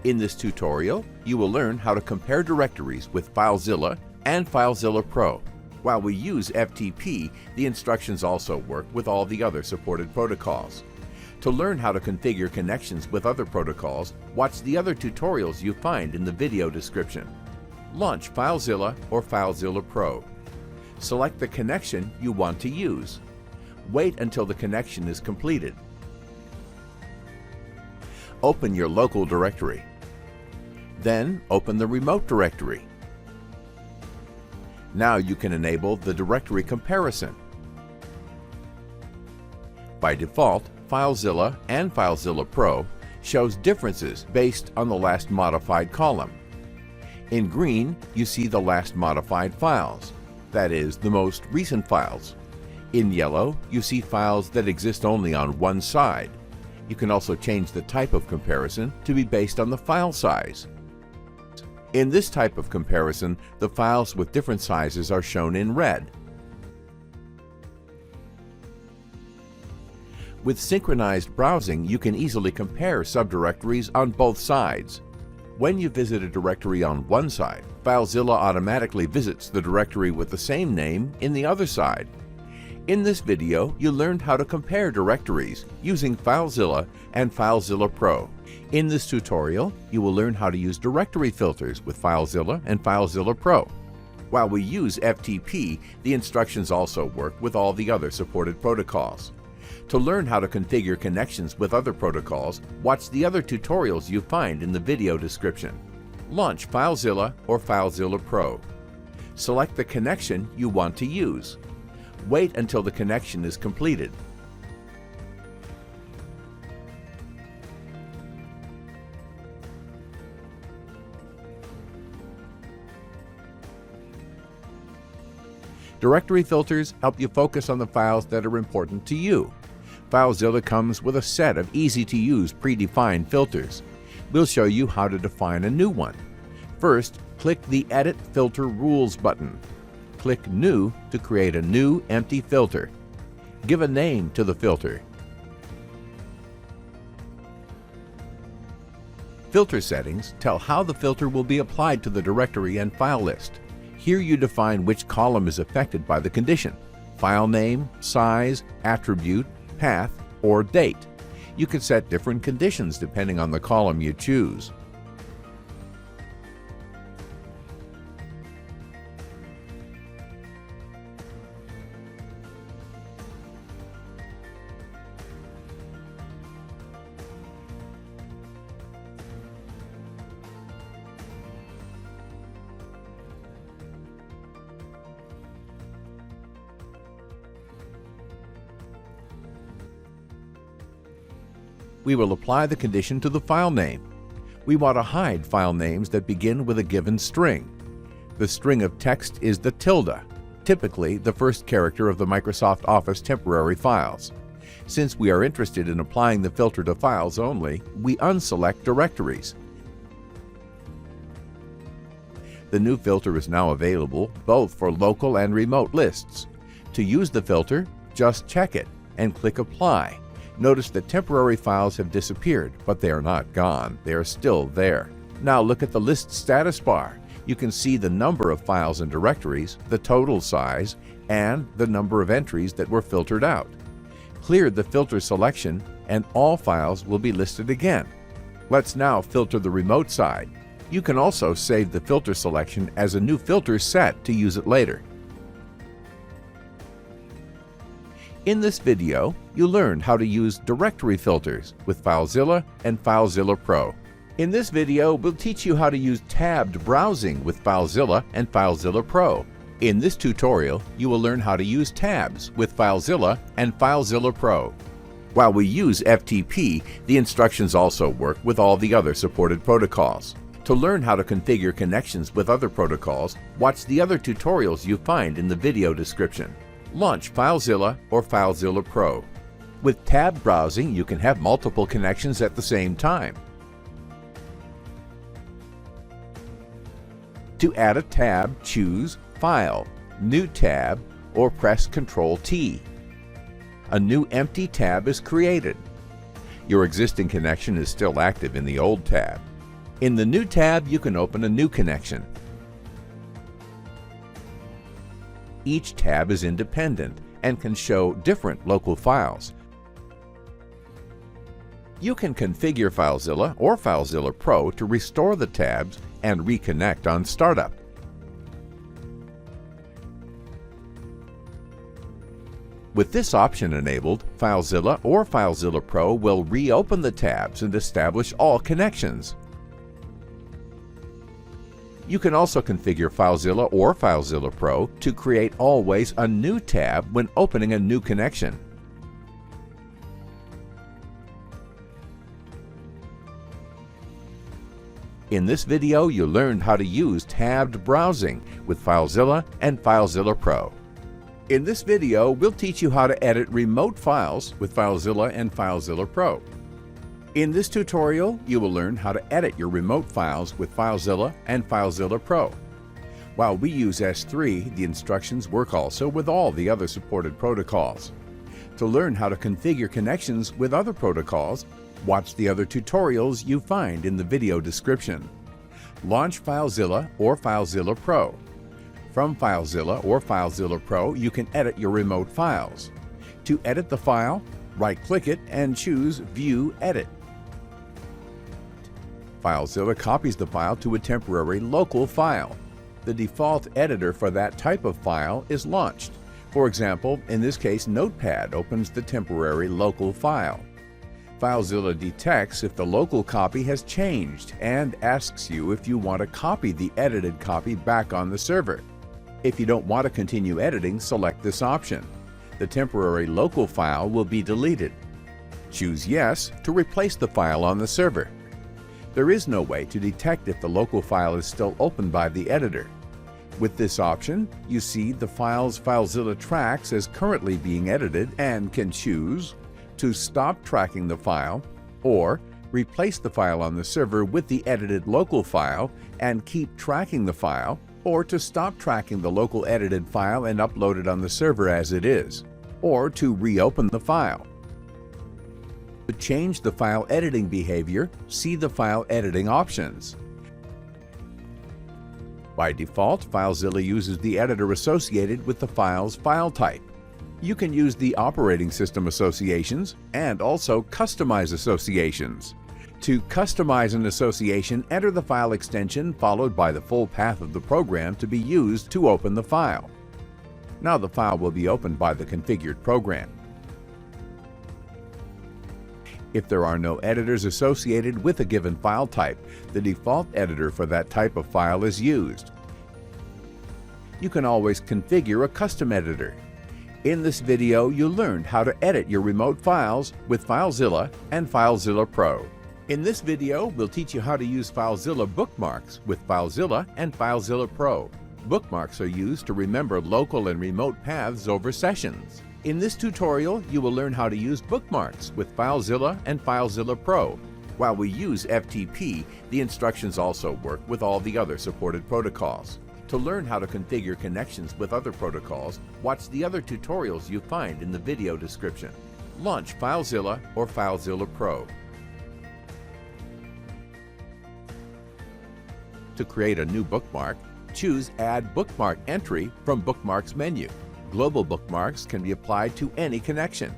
In this tutorial, you will learn how to compare directories with FileZilla and FileZilla Pro. While we use FTP, the instructions also work with all the other supported protocols. To learn how to configure connections with other protocols, watch the other tutorials you find in the video description. Launch FileZilla or FileZilla Pro. Select the connection you want to use. Wait until the connection is completed. Open your local directory. Then open the remote directory. Now you can enable the directory comparison. By default, FileZilla and FileZilla Pro shows differences based on the last modified column. In green, you see the last modified files, that is, the most recent files. In yellow, you see files that exist only on one side. You can also change the type of comparison to be based on the file size. In this type of comparison, the files with different sizes are shown in red. With synchronized browsing, you can easily compare subdirectories on both sides. When you visit a directory on one side, FileZilla automatically visits the directory with the same name in the other side. In this video, you learned how to compare directories using FileZilla and FileZilla Pro. In this tutorial, you will learn how to use directory filters with FileZilla and FileZilla Pro. While we use FTP, the instructions also work with all the other supported protocols. To learn how to configure connections with other protocols, watch the other tutorials you find in the video description. Launch FileZilla or FileZilla Pro. Select the connection you want to use. Wait until the connection is completed. Directory filters help you focus on the files that are important to you. FileZilla comes with a set of easy-to-use predefined filters. We'll show you how to define a new one. First, click the Edit Filter Rules button. Click New to create a new empty filter. Give a name to the filter. Filter settings tell how the filter will be applied to the directory and file list. Here you define which column is affected by the condition: file name, size, attribute, path, or date. You can set different conditions depending on the column you choose. We will apply the condition to the file name. We want to hide file names that begin with a given string. The string of text is the tilde, typically the first character of the Microsoft Office temporary files. Since we are interested in applying the filter to files only, we unselect Directories. The new filter is now available both for local and remote lists. To use the filter, just check it and click Apply. Notice that temporary files have disappeared, but they are not gone. They are still there. Now look at the list status bar. You can see the number of files and directories, the total size, and the number of entries that were filtered out. Clear the filter selection, and all files will be listed again. Let's now filter the remote side. You can also save the filter selection as a new filter set to use it later. In this video, you learned how to use directory filters with FileZilla and FileZilla Pro. In this video, we'll teach you how to use tabbed browsing with FileZilla and FileZilla Pro. In this tutorial, you will learn how to use tabs with FileZilla and FileZilla Pro. While we use FTP, the instructions also work with all the other supported protocols. To learn how to configure connections with other protocols, watch the other tutorials you find in the video description. Launch FileZilla or FileZilla Pro. With tab browsing, you can have multiple connections at the same time. To add a tab, choose File, New Tab, or press Ctrl-T. A new empty tab is created. Your existing connection is still active in the old tab. In the new tab, you can open a new connection. Each tab is independent and can show different local files. You can configure FileZilla or FileZilla Pro to restore the tabs and reconnect on startup. With this option enabled, FileZilla or FileZilla Pro will reopen the tabs and establish all connections. You can also configure FileZilla or FileZilla Pro to create always a new tab when opening a new connection. In this video, you learned how to use tabbed browsing with FileZilla and FileZilla Pro. In this video, we'll teach you how to edit remote files with FileZilla and FileZilla Pro. In this tutorial, you will learn how to edit your remote files with FileZilla and FileZilla Pro. While we use S3, the instructions work also with all the other supported protocols. To learn how to configure connections with other protocols, watch the other tutorials you find in the video description. Launch FileZilla or FileZilla Pro. From FileZilla or FileZilla Pro, you can edit your remote files. To edit the file, right-click it and choose View Edit. FileZilla copies the file to a temporary local file. The default editor for that type of file is launched. For example, in this case, Notepad opens the temporary local file. FileZilla detects if the local copy has changed and asks you if you want to copy the edited copy back on the server. If you don't want to continue editing, select this option. The temporary local file will be deleted. Choose Yes to replace the file on the server. There is no way to detect if the local file is still open by the editor. With this option, you see the files FileZilla tracks as currently being edited and can choose to stop tracking the file, or replace the file on the server with the edited local file and keep tracking the file, or to stop tracking the local edited file and upload it on the server as it is, or to reopen the file. To change the file editing behavior, see the file editing options. By default, FileZilla uses the editor associated with the file's file type. You can use the operating system associations and also customize associations. To customize an association, enter the file extension followed by the full path of the program to be used to open the file. Now the file will be opened by the configured program. If there are no editors associated with a given file type, the default editor for that type of file is used. You can always configure a custom editor. In this video, you learned how to edit your remote files with FileZilla and FileZilla Pro. In this video, we'll teach you how to use FileZilla bookmarks with FileZilla and FileZilla Pro. Bookmarks are used to remember local and remote paths over sessions. In this tutorial, you will learn how to use bookmarks with FileZilla and FileZilla Pro. While we use FTP, the instructions also work with all the other supported protocols. To learn how to configure connections with other protocols, watch the other tutorials you find in the video description. Launch FileZilla or FileZilla Pro. To create a new bookmark, choose Add Bookmark Entry from Bookmarks menu. Global bookmarks can be applied to any connection.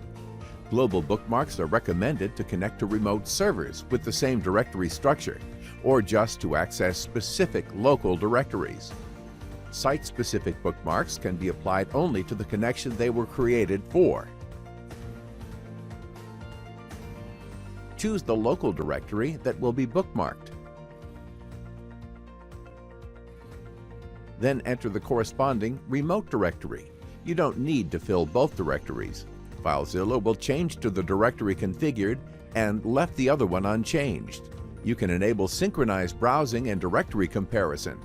Global bookmarks are recommended to connect to remote servers with the same directory structure, or just to access specific local directories. Site-specific bookmarks can be applied only to the connection they were created for. Choose the local directory that will be bookmarked. Then enter the corresponding remote directory. You don't need to fill both directories. FileZilla will change to the directory configured and left the other one unchanged. You can enable synchronized browsing and directory comparison.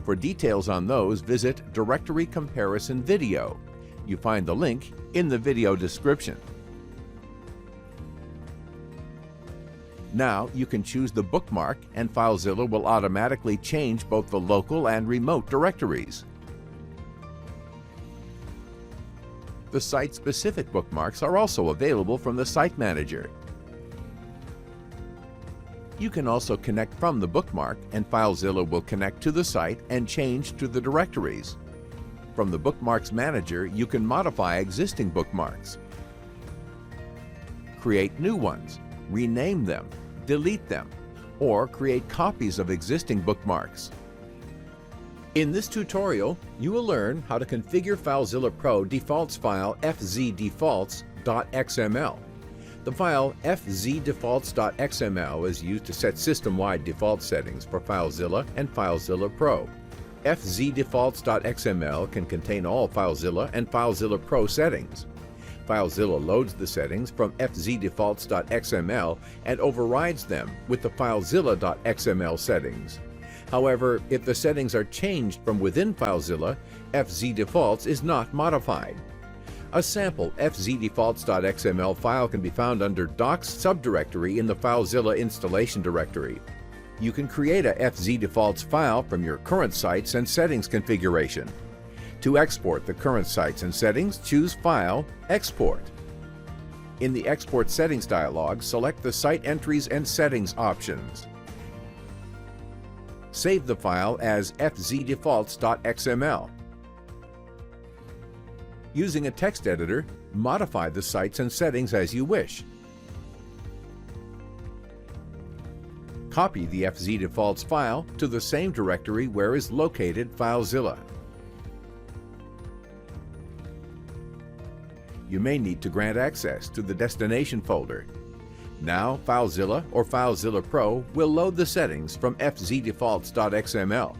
For details on those, visit Directory Comparison Video. You find the link in the video description. Now you can choose the bookmark and FileZilla will automatically change both the local and remote directories. The site-specific bookmarks are also available from the Site Manager. You can also connect from the bookmark, and FileZilla will connect to the site and change to the directories. From the Bookmarks Manager, you can modify existing bookmarks, create new ones, rename them, delete them, or create copies of existing bookmarks. In this tutorial, you will learn how to configure FileZilla Pro Defaults File fzdefaults.xml. The file fzdefaults.xml is used to set system-wide default settings for FileZilla and FileZilla Pro. fzdefaults.xml can contain all FileZilla and FileZilla Pro settings. FileZilla loads the settings from fzdefaults.xml and overrides them with the FileZilla.xml settings. However, if the settings are changed from within FileZilla, fzdefaults is not modified. A sample fzdefaults.xml file can be found under Docs subdirectory in the FileZilla installation directory. You can create a fzdefaults file from your current sites and settings configuration. To export the current sites and settings, choose File, Export. In the Export Settings dialog, select the Site Entries and Settings options. Save the file as fzdefaults.xml. Using a text editor, modify the sites and settings as you wish. Copy the fzdefaults file to the same directory where is located FileZilla. You may need to grant access to the destination folder. Now, FileZilla or FileZilla Pro will load the settings from fzdefaults.xml.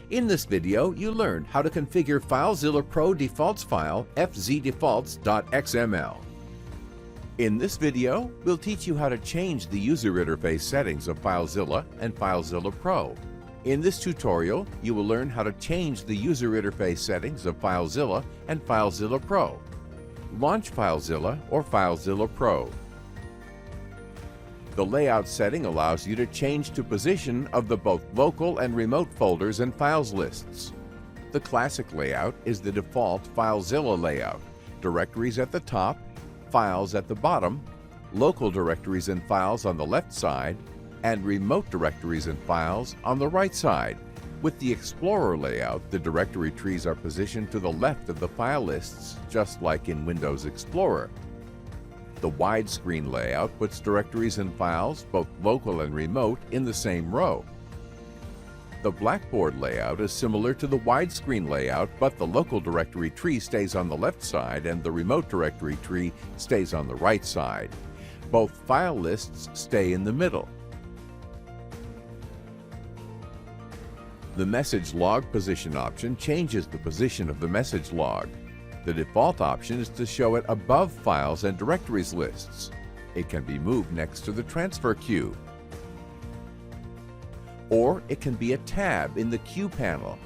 In this video, you learned how to configure FileZilla Pro Defaults File fzdefaults.xml. In this video, we'll teach you how to change the user interface settings of FileZilla and FileZilla Pro. In this tutorial, you will learn how to change the user interface settings of FileZilla and FileZilla Pro. launch FileZilla or FileZilla Pro. The layout setting allows you to change to position of the both local and remote folders and files lists. The classic layout is the default FileZilla layout: directories at the top, files at the bottom, local directories and files on the left side, and remote directories and files on the right side. With the Explorer layout, the directory trees are positioned to the left of the file lists, just like in Windows Explorer. The widescreen layout puts directories and files, both local and remote, in the same row. The Blackboard layout is similar to the widescreen layout, but the local directory tree stays on the left side and the remote directory tree stays on the right side. Both file lists stay in the middle. The message log position option changes the position of the message log. The default option is to show it above files and directories lists. It can be moved next to the transfer queue. Or it can be a tab in the queue panel.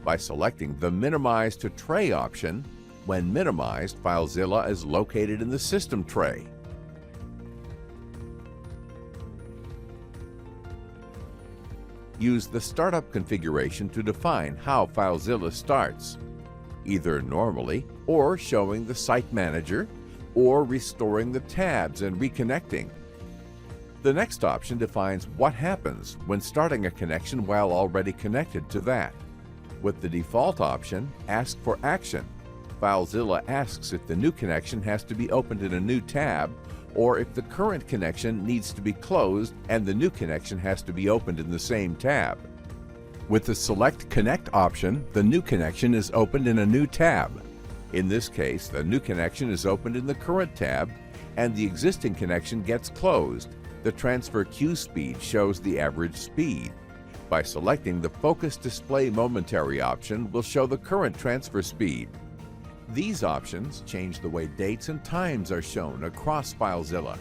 By selecting the Minimize to Tray option, when minimized, FileZilla is located in the system tray. Use the Startup configuration to define how FileZilla starts, either normally, or showing the Site Manager, or restoring the tabs and reconnecting. The next option defines what happens when starting a connection while already connected to that. With the default option, Ask for Action, FileZilla asks if the new connection has to be opened in a new tab, or if the current connection needs to be closed and the new connection has to be opened in the same tab. With the Select Connect option, the new connection is opened in a new tab. In this case, the new connection is opened in the current tab, and the existing connection gets closed. The transfer queue speed shows the average speed. By selecting the Focus Display Momentary option will show the current transfer speed. These options change the way dates and times are shown across FileZilla.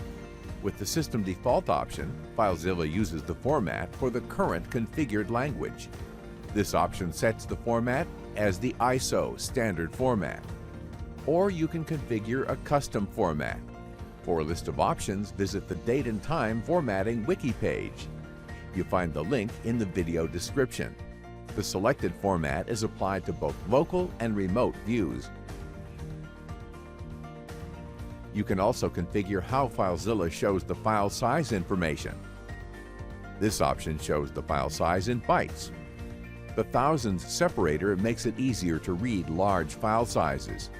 With the System Default option, FileZilla uses the format for the current configured language. This option sets the format as the ISO standard format. Or you can configure a custom format. For a list of options, visit the Date and Time Formatting wiki page. You find the link in the video description. The selected format is applied to both local and remote views. You can also configure how FileZilla shows the file size information. This option shows the file size in bytes. The thousands separator makes it easier to read large file sizes.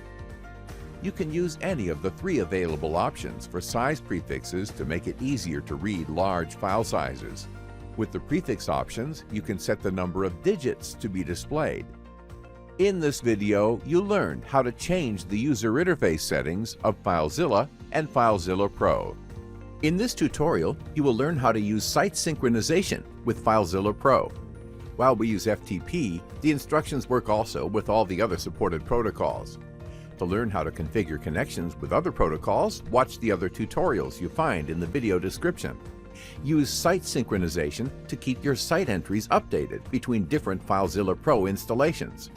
You can use any of the 3 available options for size prefixes to make it easier to read large file sizes. With the prefix options, you can set the number of digits to be displayed. In this video, you learned how to change the user interface settings of FileZilla and FileZilla Pro. In this tutorial, you will learn how to use site synchronization with FileZilla Pro. While we use FTP, the instructions work also with all the other supported protocols. To learn how to configure connections with other protocols, watch the other tutorials you find in the video description. Use site synchronization to keep your site entries updated between different FileZilla Pro installations.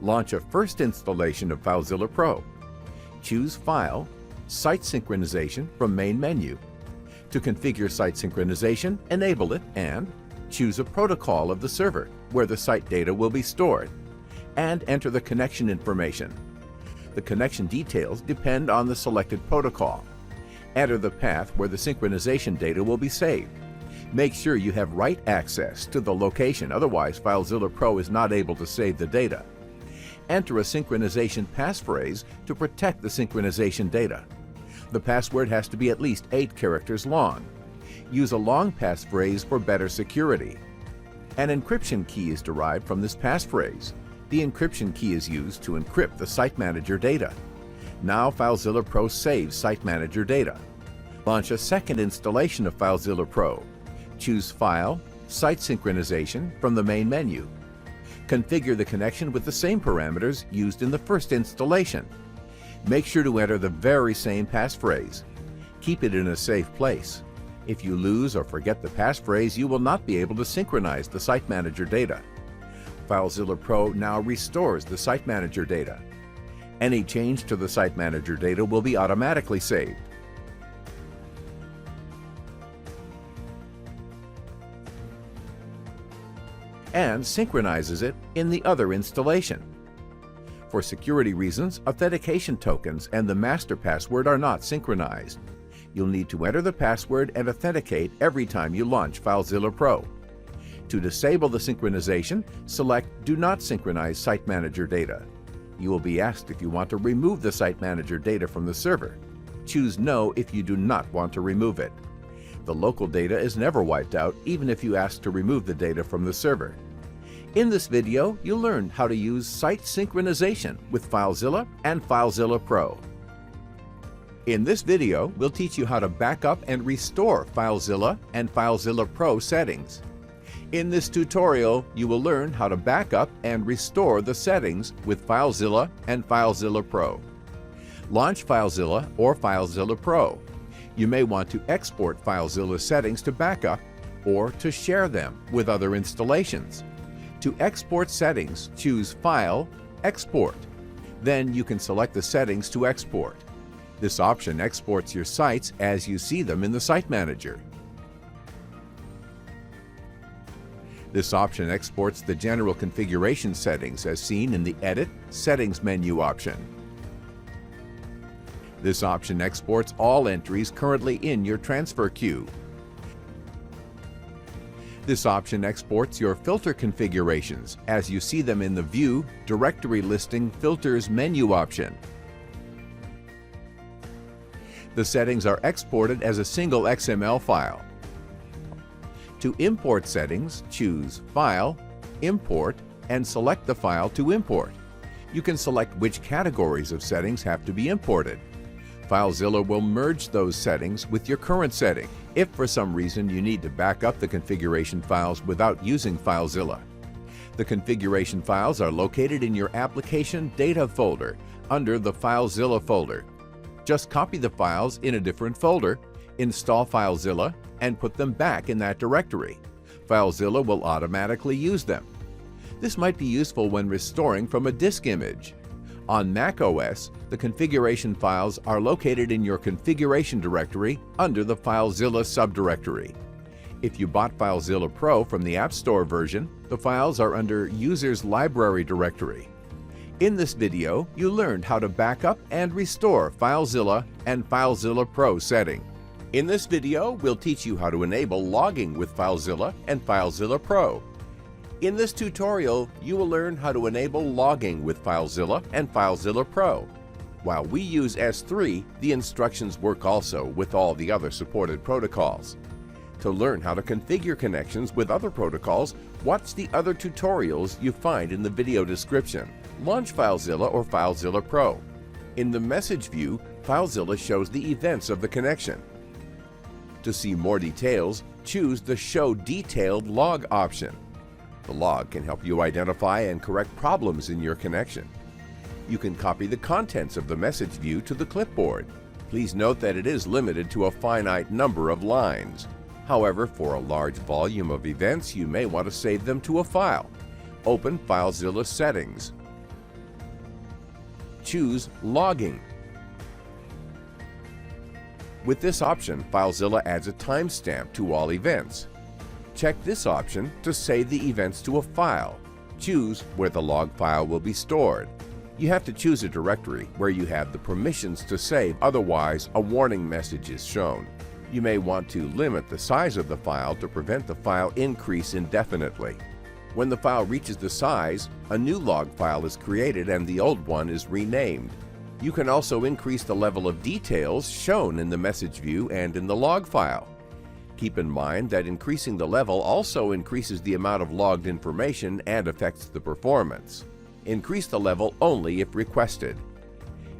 Launch a first installation of FileZilla Pro. Choose File, Site Synchronization from Main menu. To configure site synchronization, enable it and choose a protocol of the server where the site data will be stored, and enter the connection information. The connection details depend on the selected protocol. Enter the path where the synchronization data will be saved. Make sure you have write access to the location, otherwise FileZilla Pro is not able to save the data. Enter a synchronization passphrase to protect the synchronization data. The password has to be at least 8 characters long. Use a long passphrase for better security. An encryption key is derived from this passphrase. The encryption key is used to encrypt the Site Manager data. Now FileZilla Pro saves Site Manager data. Launch a second installation of FileZilla Pro. Choose File, Site Synchronization from the main menu. Configure the connection with the same parameters used in the first installation. Make sure to enter the very same passphrase. Keep it in a safe place. If you lose or forget the passphrase, you will not be able to synchronize the Site Manager data. FileZilla Pro now restores the Site Manager data. Any change to the Site Manager data will be automatically saved. And synchronizes it in the other installation. For security reasons, authentication tokens and the master password are not synchronized. You'll need to enter the password and authenticate every time you launch FileZilla Pro. To disable the synchronization, select Do Not Synchronize Site Manager Data. You will be asked if you want to remove the Site Manager data from the server. Choose No if you do not want to remove it. The local data is never wiped out, even if you ask to remove the data from the server. In this video, you'll learn how to use site synchronization with FileZilla and FileZilla Pro. In this video, we'll teach you how to back up and restore FileZilla and FileZilla Pro settings. In this tutorial, you will learn how to back up and restore the settings with FileZilla and FileZilla Pro. Launch FileZilla or FileZilla Pro. You may want to export FileZilla settings to backup or to share them with other installations. To export settings, choose File, Export. Then you can select the settings to export. This option exports your sites as you see them in the Site Manager. This option exports the general configuration settings as seen in the Edit Settings menu option. This option exports all entries currently in your transfer queue. This option exports your filter configurations as you see them in the View Directory Listing Filters menu option. The settings are exported as a single XML file. To import settings, choose File, Import, and select the file to import. You can select which categories of settings have to be imported. FileZilla will merge those settings with your current setting if for some reason you need to back up the configuration files without using FileZilla. The configuration files are located in your Application Data folder under the FileZilla folder. Just copy the files in a different folder, install FileZilla, and put them back in that directory. FileZilla will automatically use them. This might be useful when restoring from a disk image. On macOS, the configuration files are located in your configuration directory under the FileZilla subdirectory. If you bought FileZilla Pro from the App Store version, the files are under Users Library directory. In this video, you learned how to back up and restore FileZilla and FileZilla Pro setting. In this video, we'll teach you how to enable logging with FileZilla and FileZilla Pro. In this tutorial, you will learn how to enable logging with FileZilla and FileZilla Pro. While we use S3, the instructions work also with all the other supported protocols. To learn how to configure connections with other protocols, watch the other tutorials you find in the video description. Launch FileZilla or FileZilla Pro. In the message view, FileZilla shows the events of the connection. To see more details, choose the Show Detailed Log option. The log can help you identify and correct problems in your connection. You can copy the contents of the message view to the clipboard. Please note that it is limited to a finite number of lines. However, for a large volume of events, you may want to save them to a file. Open FileZilla Settings. Choose Logging. With this option, FileZilla adds a timestamp to all events. Check this option to save the events to a file. Choose where the log file will be stored. You have to choose a directory where you have the permissions to save, otherwise a warning message is shown. You may want to limit the size of the file to prevent the file increase indefinitely. When the file reaches the size, a new log file is created and the old one is renamed. You can also increase the level of details shown in the message view and in the log file. Keep in mind that increasing the level also increases the amount of logged information and affects the performance. Increase the level only if requested.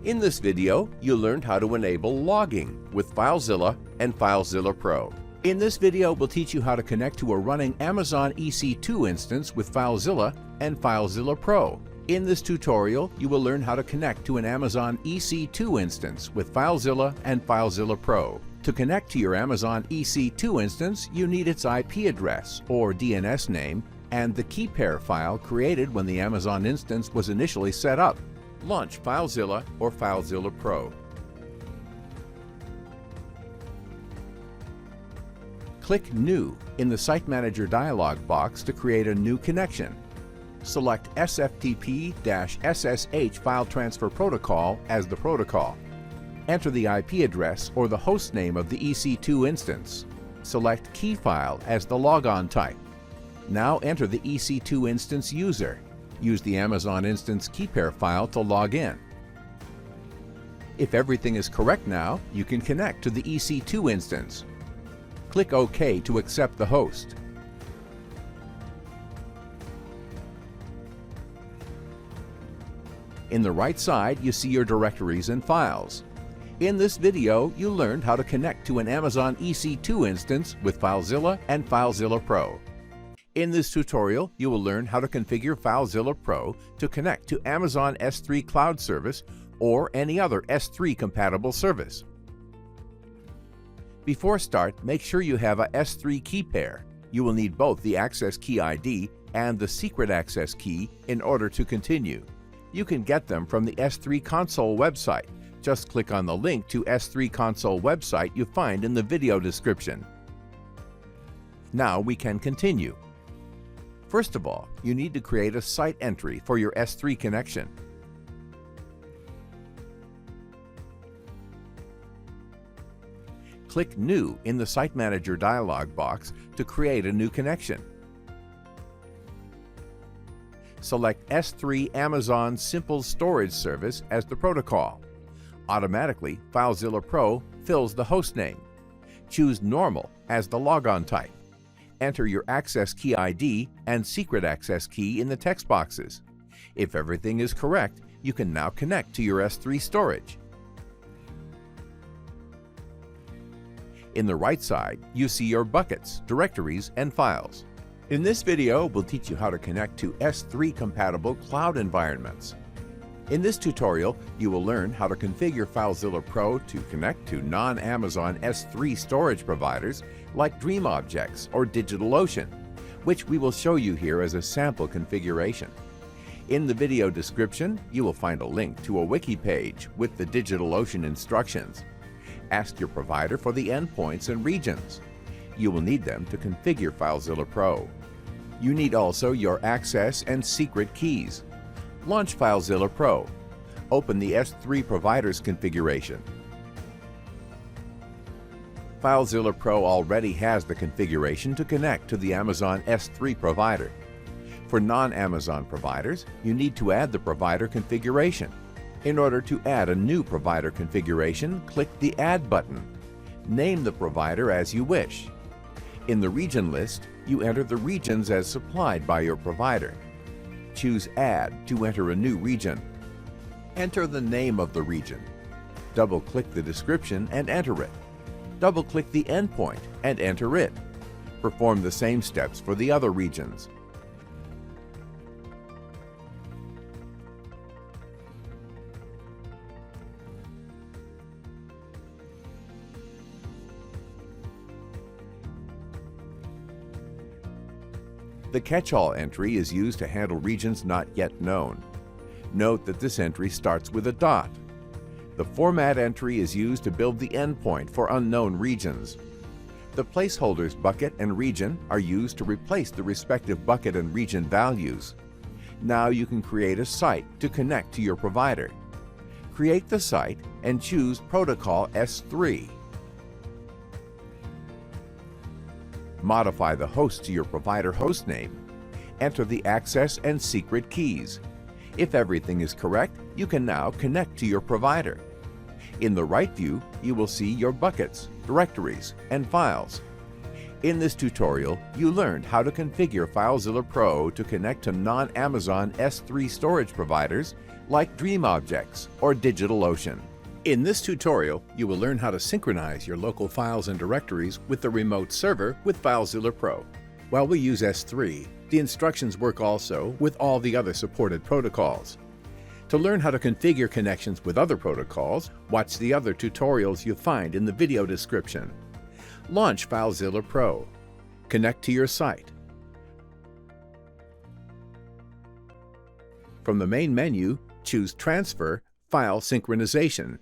In this video, you learned how to enable logging with FileZilla and FileZilla Pro. In this video, we'll teach you how to connect to a running Amazon EC2 instance with FileZilla and FileZilla Pro. In this tutorial, you will learn how to connect to an Amazon EC2 instance with FileZilla and FileZilla Pro. To connect to your Amazon EC2 instance, you need its IP address or DNS name and the key pair file created when the Amazon instance was initially set up. Launch FileZilla or FileZilla Pro. Click New in the Site Manager dialog box to create a new connection. Select SFTP-SSH File Transfer Protocol as the protocol. Enter the IP address or the host name of the EC2 instance. Select Key File as the logon type. Now enter the EC2 instance user. Use the Amazon instance key pair file to log in. If everything is correct now, you can connect to the EC2 instance. Click OK to accept the host. In the right side, you see your directories and files. In this video, you learned how to connect to an Amazon EC2 instance with FileZilla and FileZilla Pro. In this tutorial, you will learn how to configure FileZilla Pro to connect to Amazon S3 Cloud Service or any other S3 compatible service. Before start, make sure you have a S3 key pair. You will need both the access key ID and the secret access key in order to continue. You can get them from the S3 Console website. Just click on the link to S3 Console website you find in the video description. Now we can continue. First of all, you need to create a site entry for your S3 connection. Click New in the Site Manager dialog box to create a new connection. Select S3 Amazon Simple Storage Service as the protocol. Automatically, FileZilla Pro fills the host name. Choose Normal as the logon type. Enter your access key ID and secret access key in the text boxes. If everything is correct, you can now connect to your S3 storage. In the right side, you see your buckets, directories, and files. In this video, we'll teach you how to connect to S3 compatible cloud environments. In this tutorial, you will learn how to configure FileZilla Pro to connect to non-Amazon S3 storage providers like DreamObjects or DigitalOcean, which we will show you here as a sample configuration. In the video description, you will find a link to a wiki page with the DigitalOcean instructions. Ask your provider for the endpoints and regions. You will need them to configure FileZilla Pro. You need also your access and secret keys. Launch FileZilla Pro. Open the S3 Providers configuration. FileZilla Pro already has the configuration to connect to the Amazon S3 provider. For non-Amazon providers, you need to add the provider configuration. In order to add a new provider configuration, click the Add button. Name the provider as you wish. In the region list, you enter the regions as supplied by your provider. Choose Add to enter a new region. Enter the name of the region. Double-click the description and enter it. Double-click the endpoint and enter it. Perform the same steps for the other regions. The catch-all entry is used to handle regions not yet known. Note that this entry starts with a dot. The format entry is used to build the endpoint for unknown regions. The placeholders bucket and region are used to replace the respective bucket and region values. Now you can create a site to connect to your provider. Create the site and choose Protocol S3. Modify the host to your provider hostname. Enter the access and secret keys. If everything is correct, you can now connect to your provider. In the right view, you will see your buckets, directories, and files. In this tutorial, you learned how to configure FileZilla Pro to connect to non-Amazon S3 storage providers like DreamObjects or DigitalOcean. In this tutorial, you will learn how to synchronize your local files and directories with the remote server with FileZilla Pro. While we use S3, the instructions work also with all the other supported protocols. To learn how to configure connections with other protocols, watch the other tutorials you find in the video description. Launch FileZilla Pro. Connect to your site. From the main menu, choose Transfer, File Synchronization.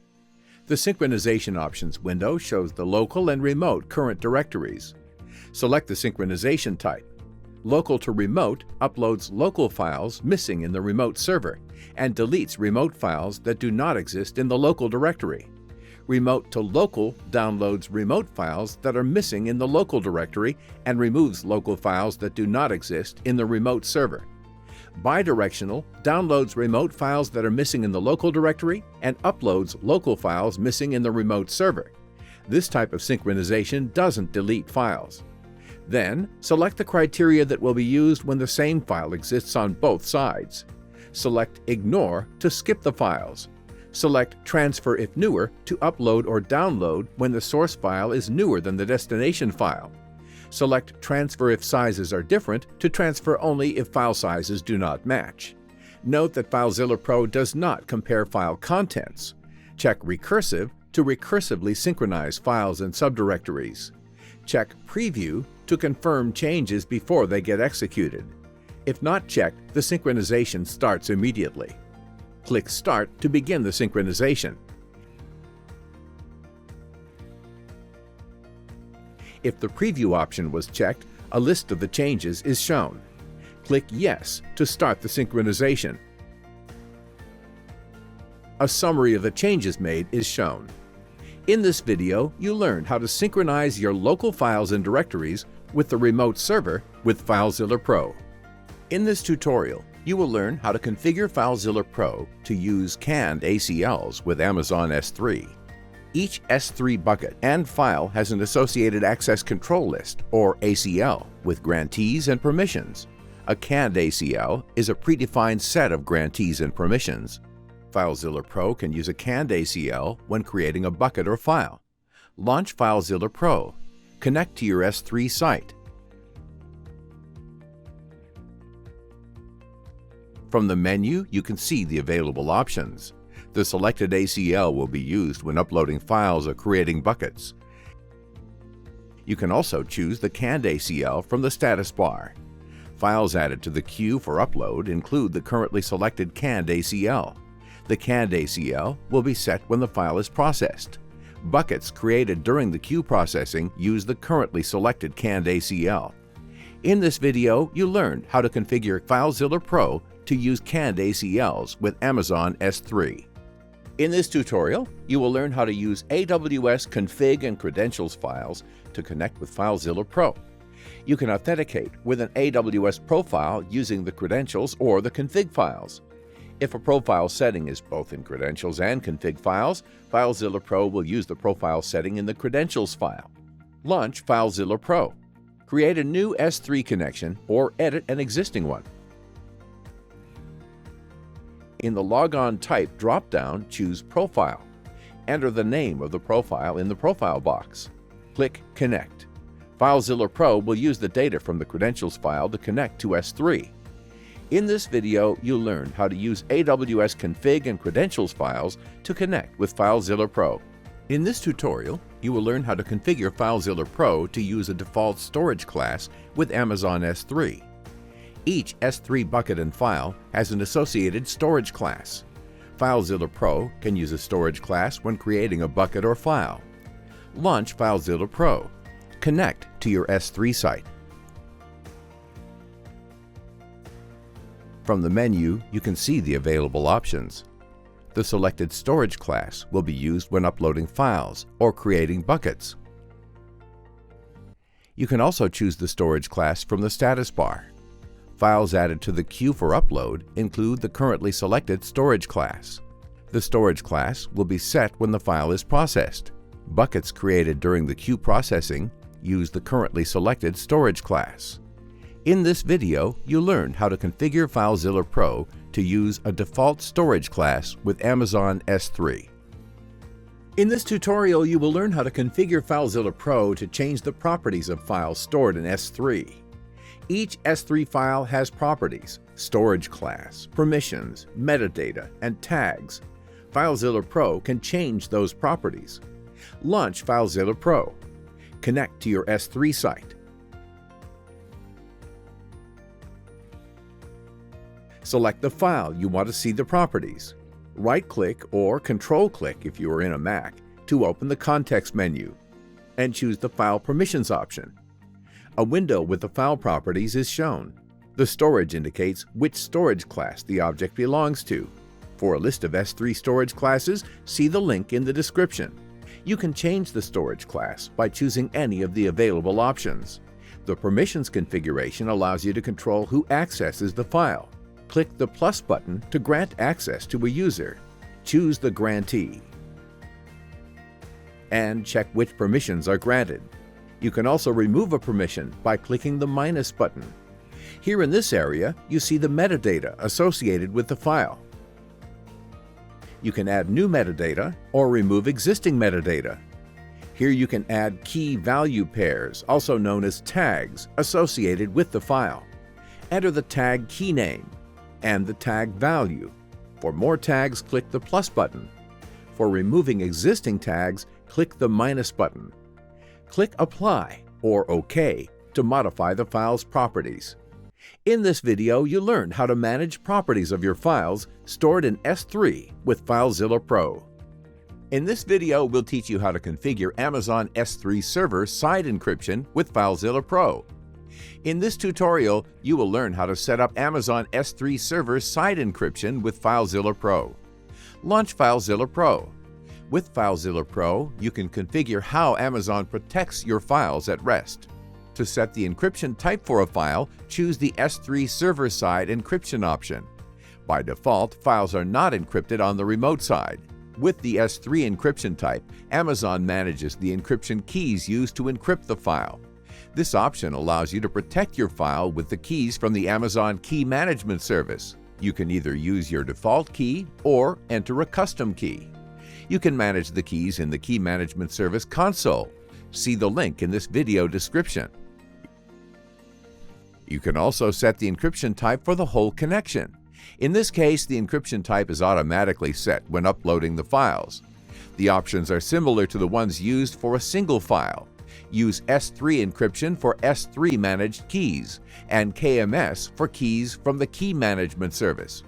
The Synchronization Options window shows the local and remote current directories. Select the synchronization type. Local to remote uploads local files missing in the remote server and deletes remote files that do not exist in the local directory. Remote to local downloads remote files that are missing in the local directory and removes local files that do not exist in the remote server. Bidirectional downloads remote files that are missing in the local directory and uploads local files missing in the remote server. This type of synchronization doesn't delete files. Then, select the criteria that will be used when the same file exists on both sides. Select Ignore to skip the files. Select Transfer if newer to upload or download when the source file is newer than the destination file. Select Transfer if sizes are different to transfer only if file sizes do not match. Note that FileZilla Pro does not compare file contents. Check Recursive to recursively synchronize files and subdirectories. Check Preview to confirm changes before they get executed. If not checked, the synchronization starts immediately. Click Start to begin the synchronization. If the Preview option was checked, a list of the changes is shown. Click Yes to start the synchronization. A summary of the changes made is shown. In this video, you learned how to synchronize your local files and directories with the remote server with FileZilla Pro. In this tutorial, you will learn how to configure FileZilla Pro to use canned ACLs with Amazon S3. Each S3 bucket and file has an associated access control list, or ACL, with grantees and permissions. A canned ACL is a predefined set of grantees and permissions. FileZilla Pro can use a canned ACL when creating a bucket or file. Launch FileZilla Pro. Connect to your S3 site. From the menu, you can see the available options. The selected ACL will be used when uploading files or creating buckets. You can also choose the canned ACL from the status bar. Files added to the queue for upload include the currently selected canned ACL. The canned ACL will be set when the file is processed. Buckets created during the queue processing use the currently selected canned ACL. In this video, you learned how to configure FileZilla Pro to use canned ACLs with Amazon S3. In this tutorial, you will learn how to use AWS config and credentials files to connect with FileZilla Pro. You can authenticate with an AWS profile using the credentials or the config files. If a profile setting is both in credentials and config files, FileZilla Pro will use the profile setting in the credentials file. Launch FileZilla Pro. Create a new S3 connection or edit an existing one. In the Logon Type drop-down, choose Profile. Enter the name of the profile in the profile box. Click Connect. FileZilla Pro will use the data from the credentials file to connect to S3. In this video, you'll learn how to use AWS config and credentials files to connect with FileZilla Pro. In this tutorial, you will learn how to configure FileZilla Pro to use a default storage class with Amazon S3. Each S3 bucket and file has an associated storage class. FileZilla Pro can use a storage class when creating a bucket or file. Launch FileZilla Pro. Connect to your S3 site. From the menu, you can see the available options. The selected storage class will be used when uploading files or creating buckets. You can also choose the storage class from the status bar. Files added to the queue for upload include the currently selected storage class. The storage class will be set when the file is processed. Buckets created during the queue processing use the currently selected storage class. In this video, you learned how to configure FileZilla Pro to use a default storage class with Amazon S3. In this tutorial, you will learn how to configure FileZilla Pro to change the properties of files stored in S3. Each S3 file has properties, storage class, permissions, metadata, and tags. FileZilla Pro can change those properties. Launch FileZilla Pro. Connect to your S3 site. Select the file you want to see the properties. Right-click or Control-click if you are in a Mac to open the context menu, and choose the File Permissions option. A window with the file properties is shown. The storage indicates which storage class the object belongs to. For a list of S3 storage classes, see the link in the description. You can change the storage class by choosing any of the available options. The permissions configuration allows you to control who accesses the file. Click the plus button to grant access to a user. Choose the grantee. And check which permissions are granted. You can also remove a permission by clicking the minus button. Here in this area, you see the metadata associated with the file. You can add new metadata or remove existing metadata. Here you can add key value pairs, also known as tags, associated with the file. Enter the tag key name and the tag value. For more tags, click the plus button. For removing existing tags, click the minus button. Click Apply or OK to modify the file's properties. In this video, you learned how to manage properties of your files stored in S3 with FileZilla Pro. In this video, we'll teach you how to configure Amazon S3 server side encryption with FileZilla Pro. In this tutorial, you will learn how to set up Amazon S3 server side encryption with FileZilla Pro. Launch FileZilla Pro. With FileZilla Pro, you can configure how Amazon protects your files at rest. To set the encryption type for a file, choose the S3 server-side encryption option. By default, files are not encrypted on the remote side. With the S3 encryption type, Amazon manages the encryption keys used to encrypt the file. This option allows you to protect your file with the keys from the Amazon Key Management Service. You can either use your default key or enter a custom key. You can manage the keys in the Key Management Service console. See the link in this video description. You can also set the encryption type for the whole connection. In this case, the encryption type is automatically set when uploading the files. The options are similar to the ones used for a single file. Use S3 encryption for S3 managed keys and KMS for keys from the Key Management Service.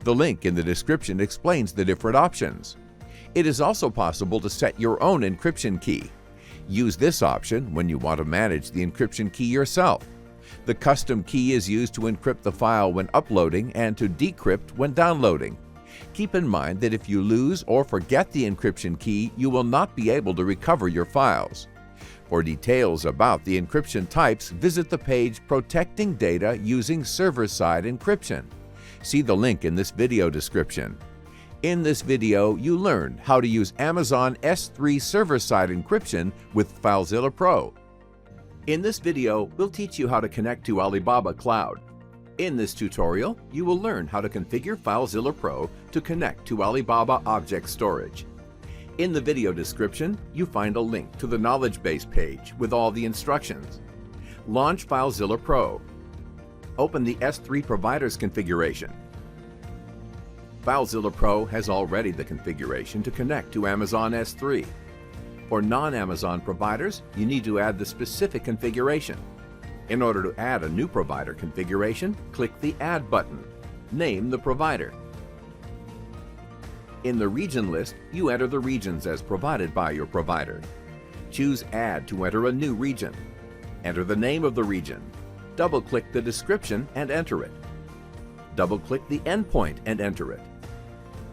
The link in the description explains the different options. It is also possible to set your own encryption key. Use this option when you want to manage the encryption key yourself. The custom key is used to encrypt the file when uploading and to decrypt when downloading. Keep in mind that if you lose or forget the encryption key, you will not be able to recover your files. For details about the encryption types, visit the page Protecting Data Using Server-Side Encryption. See the link in this video description. In this video, you learned how to use Amazon S3 server-side encryption with FileZilla Pro. In this video, we'll teach you how to connect to Alibaba Cloud. In this tutorial, you will learn how to configure FileZilla Pro to connect to Alibaba Object Storage. In the video description, you find a link to the knowledge base page with all the instructions. Launch FileZilla Pro. Open the S3 Providers configuration. FileZilla Pro has already the configuration to connect to Amazon S3. For non-Amazon providers, you need to add the specific configuration. In order to add a new provider configuration, click the Add button. Name the provider. In the region list, you enter the regions as provided by your provider. Choose Add to enter a new region. Enter the name of the region. Double-click the description and enter it. Double-click the endpoint and enter it.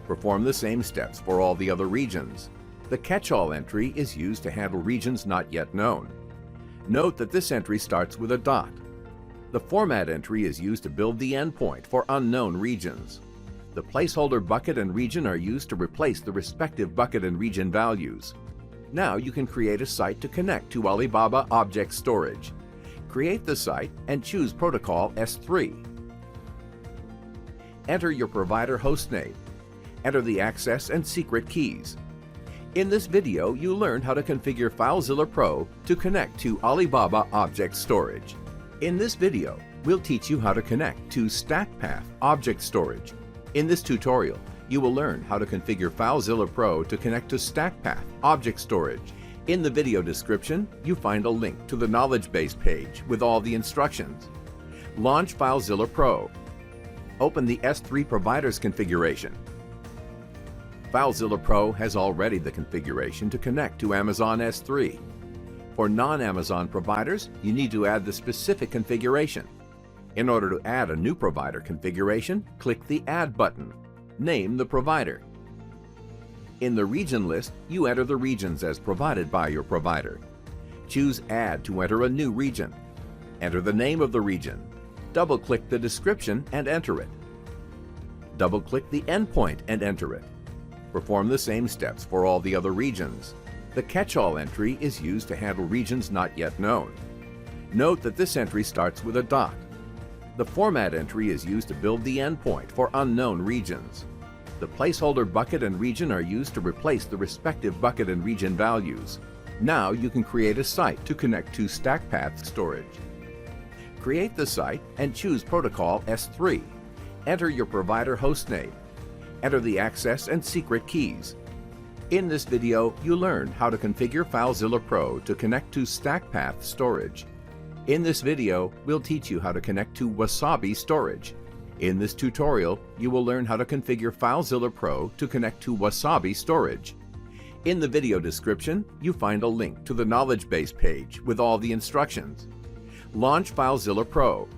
Perform the same steps for all the other regions. The catch-all entry is used to handle regions not yet known. Note that this entry starts with a dot. The format entry is used to build the endpoint for unknown regions. The placeholder bucket and region are used to replace the respective bucket and region values. Now you can create a site to connect to Alibaba Object Storage. Create the site and choose Protocol S3. Enter your provider hostname. Enter the access and secret keys. In this video, you learned how to configure FileZilla Pro to connect to Alibaba Object Storage. In this video, we'll teach you how to connect to StackPath Object Storage. In this tutorial, you will learn how to configure FileZilla Pro to connect to StackPath Object Storage. In the video description, you find a link to the knowledge base page with all the instructions. Launch FileZilla Pro. Open the S3 Providers configuration. FileZilla Pro has already the configuration to connect to Amazon S3. For non-Amazon providers, you need to add the specific configuration. In order to add a new provider configuration, click the Add button. Name the provider. In the region list, you enter the regions as provided by your provider. Choose Add to enter a new region. Enter the name of the region. Double-click the description and enter it. Double-click the endpoint and enter it. Perform the same steps for all the other regions. The catch-all entry is used to handle regions not yet known. Note that this entry starts with a dot. The format entry is used to build the endpoint for unknown regions. The placeholder bucket and region are used to replace the respective bucket and region values. Now you can create a site to connect to StackPath storage. Create the site and choose Protocol S3. Enter your provider hostname. Enter the access and secret keys. In this video, you learn how to configure FileZilla Pro to connect to StackPath storage. In this video, we'll teach you how to connect to Wasabi Storage. In this tutorial, you will learn how to configure FileZilla Pro to connect to Wasabi Storage. In the video description, you find a link to the knowledge base page with all the instructions. Launch FileZilla Pro.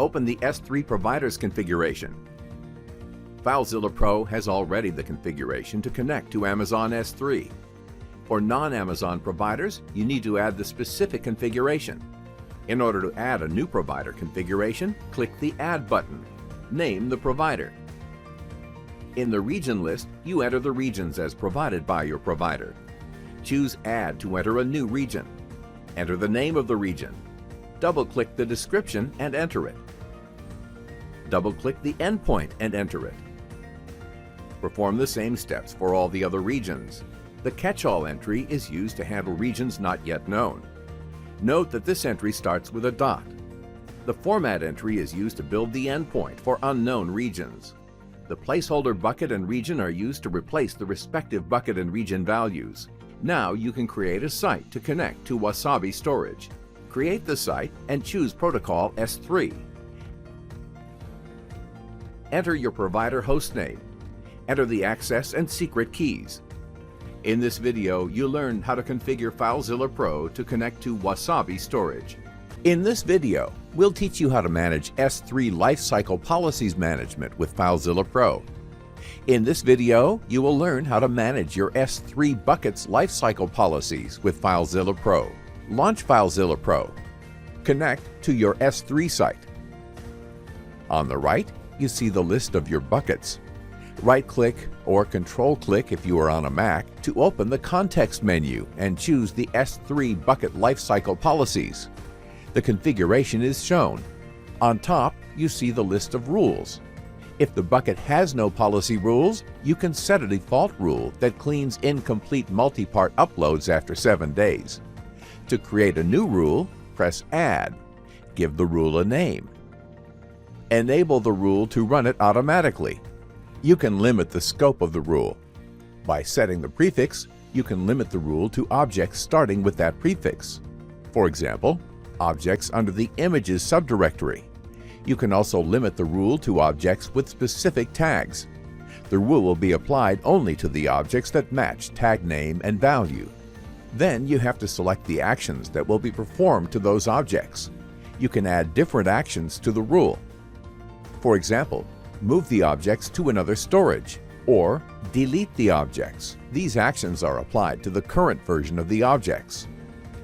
Open the S3 Providers configuration. FileZilla Pro has already the configuration to connect to Amazon S3. For non-Amazon providers, you need to add the specific configuration. In order to add a new provider configuration, click the Add button. Name the provider. In the region list, you enter the regions as provided by your provider. Choose Add to enter a new region. Enter the name of the region. Double-click the description and enter it. Double-click the endpoint and enter it. Perform the same steps for all the other regions. The catch-all entry is used to handle regions not yet known. Note that this entry starts with a dot. The format entry is used to build the endpoint for unknown regions. The placeholder bucket and region are used to replace the respective bucket and region values. Now you can create a site to connect to Wasabi Storage. Create the site and choose Protocol S3. Enter your provider hostname. Enter the access and secret keys. In this video, you learn how to configure FileZilla Pro to connect to Wasabi Storage. In this video, we'll teach you how to manage S3 Lifecycle Policies Management with FileZilla Pro. In this video, you will learn how to manage your S3 buckets lifecycle policies with FileZilla Pro. Launch FileZilla Pro. Connect to your S3 site. On the right, you see the list of your buckets. Right-click or Control-click if you are on a Mac to open the context menu and choose the S3 bucket lifecycle policies. The configuration is shown. On top, you see the list of rules. If the bucket has no policy rules, you can set a default rule that cleans incomplete multi-part uploads after 7 days. To create a new rule, press Add. Give the rule a name. Enable the rule to run it automatically. You can limit the scope of the rule. By setting the prefix, you can limit the rule to objects starting with that prefix. For example, objects under the Images subdirectory. You can also limit the rule to objects with specific tags. The rule will be applied only to the objects that match tag name and value. Then you have to select the actions that will be performed to those objects. You can add different actions to the rule. For example, move the objects to another storage, or delete the objects. These actions are applied to the current version of the objects.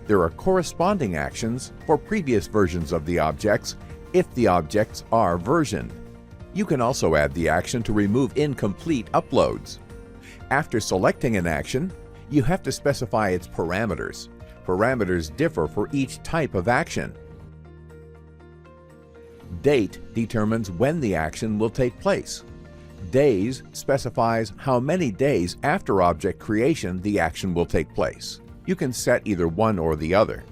There are corresponding actions for previous versions of the objects if the objects are versioned. You can also add the action to remove incomplete uploads. After selecting an action, you have to specify its parameters. Parameters differ for each type of action. Date determines when the action will take place. Days specifies how many days after object creation the action will take place. You can set either one or the other.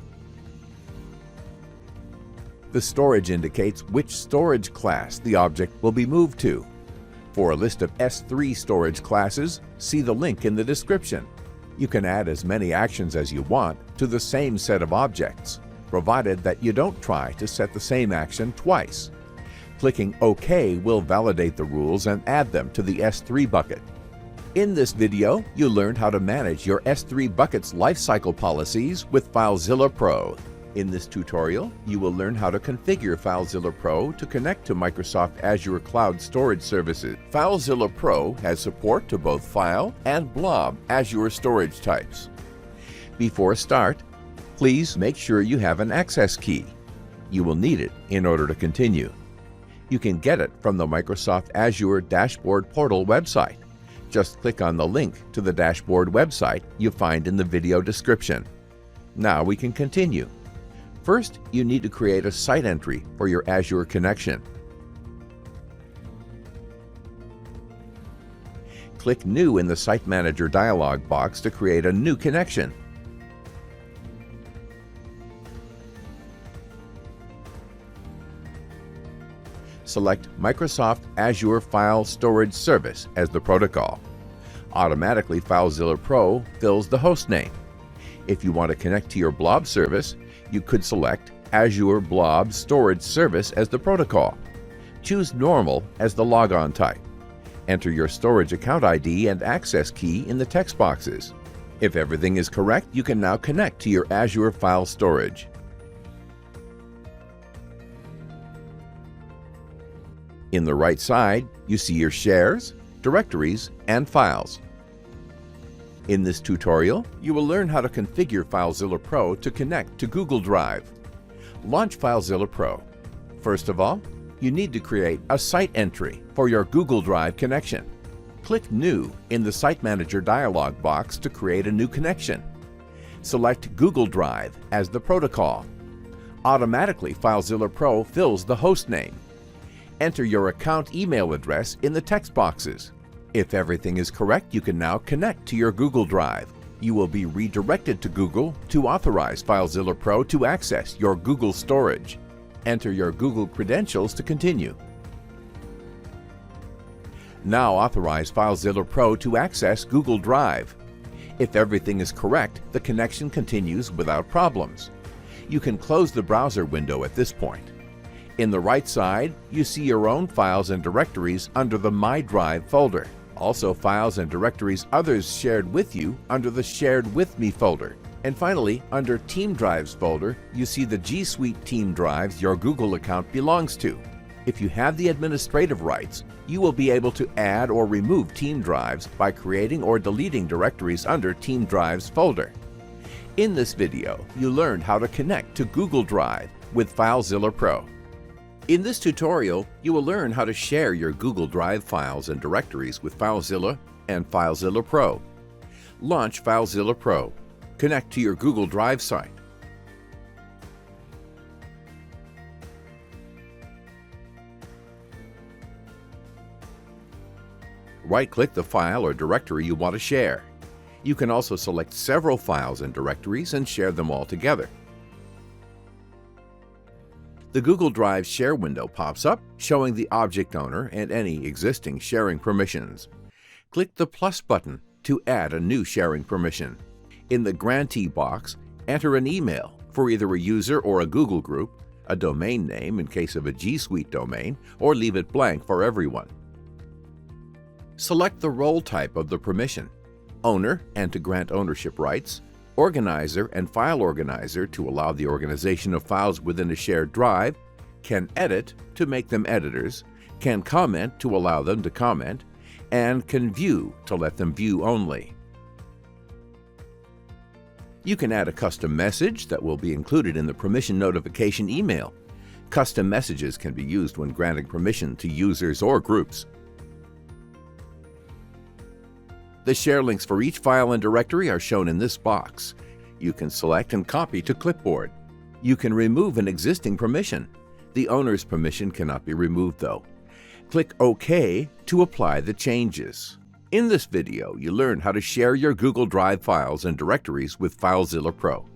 The storage indicates which storage class the object will be moved to. For a list of S3 storage classes, see the link in the description. You can add as many actions as you want to the same set of objects, provided that you don't try to set the same action twice. Clicking OK will validate the rules and add them to the S3 bucket. In this video, you learned how to manage your S3 bucket's lifecycle policies with FileZilla Pro. In this tutorial, you will learn how to configure FileZilla Pro to connect to Microsoft Azure Cloud Storage services. FileZilla Pro has support to both file and blob Azure storage types. Before start, please make sure you have an access key. You will need it in order to continue. You can get it from the Microsoft Azure Dashboard Portal website. Just click on the link to the dashboard website you find in the video description. Now we can continue. First, you need to create a site entry for your Azure connection. Click New in the Site Manager dialog box to create a new connection. Select Microsoft Azure File Storage Service as the protocol. Automatically, FileZilla Pro fills the host name. If you want to connect to your blob service, you could select Azure Blob Storage Service as the protocol. Choose Normal as the logon type. Enter your storage account ID and access key in the text boxes. If everything is correct, you can now connect to your Azure File Storage. In the right side, you see your shares, directories, and files. In this tutorial, you will learn how to configure FileZilla Pro to connect to Google Drive. Launch FileZilla Pro. First of all, you need to create a site entry for your Google Drive connection. Click New in the Site Manager dialog box to create a new connection. Select Google Drive as the protocol. Automatically, FileZilla Pro fills the host name. Enter your account email address in the text boxes. If everything is correct, you can now connect to your Google Drive. You will be redirected to Google to authorize FileZilla Pro to access your Google storage. Enter your Google credentials to continue. Now authorize FileZilla Pro to access Google Drive. If everything is correct, the connection continues without problems. You can close the browser window at this point. In the right side, you see your own files and directories under the My Drive folder. Also, files and directories others shared with you under the Shared With Me folder. And finally, under Team Drives folder, you see the G Suite team drives your Google account belongs to. If you have the administrative rights, you will be able to add or remove team drives by creating or deleting directories under Team Drives folder. In this video, you learned how to connect to Google Drive with FileZilla Pro. In this tutorial, you will learn how to share your Google Drive files and directories with FileZilla and FileZilla Pro. Launch FileZilla Pro. Connect to your Google Drive site. Right-click the file or directory you want to share. You can also select several files and directories and share them all together. The Google Drive Share window pops up, showing the object owner and any existing sharing permissions. Click the plus button to add a new sharing permission. In the Grantee box, enter an email for either a user or a Google group, a domain name in case of a G Suite domain, or leave it blank for everyone. Select the role type of the permission, owner and to grant ownership rights, organizer and file organizer to allow the organization of files within a shared drive, can edit to make them editors, can comment to allow them to comment, and can view to let them view only. You can add a custom message that will be included in the permission notification email. Custom messages can be used when granting permission to users or groups. The share links for each file and directory are shown in this box. You can select and copy to clipboard. You can remove an existing permission. The owner's permission cannot be removed though. Click OK to apply the changes. In this video, you learn how to share your Google Drive files and directories with FileZilla Pro.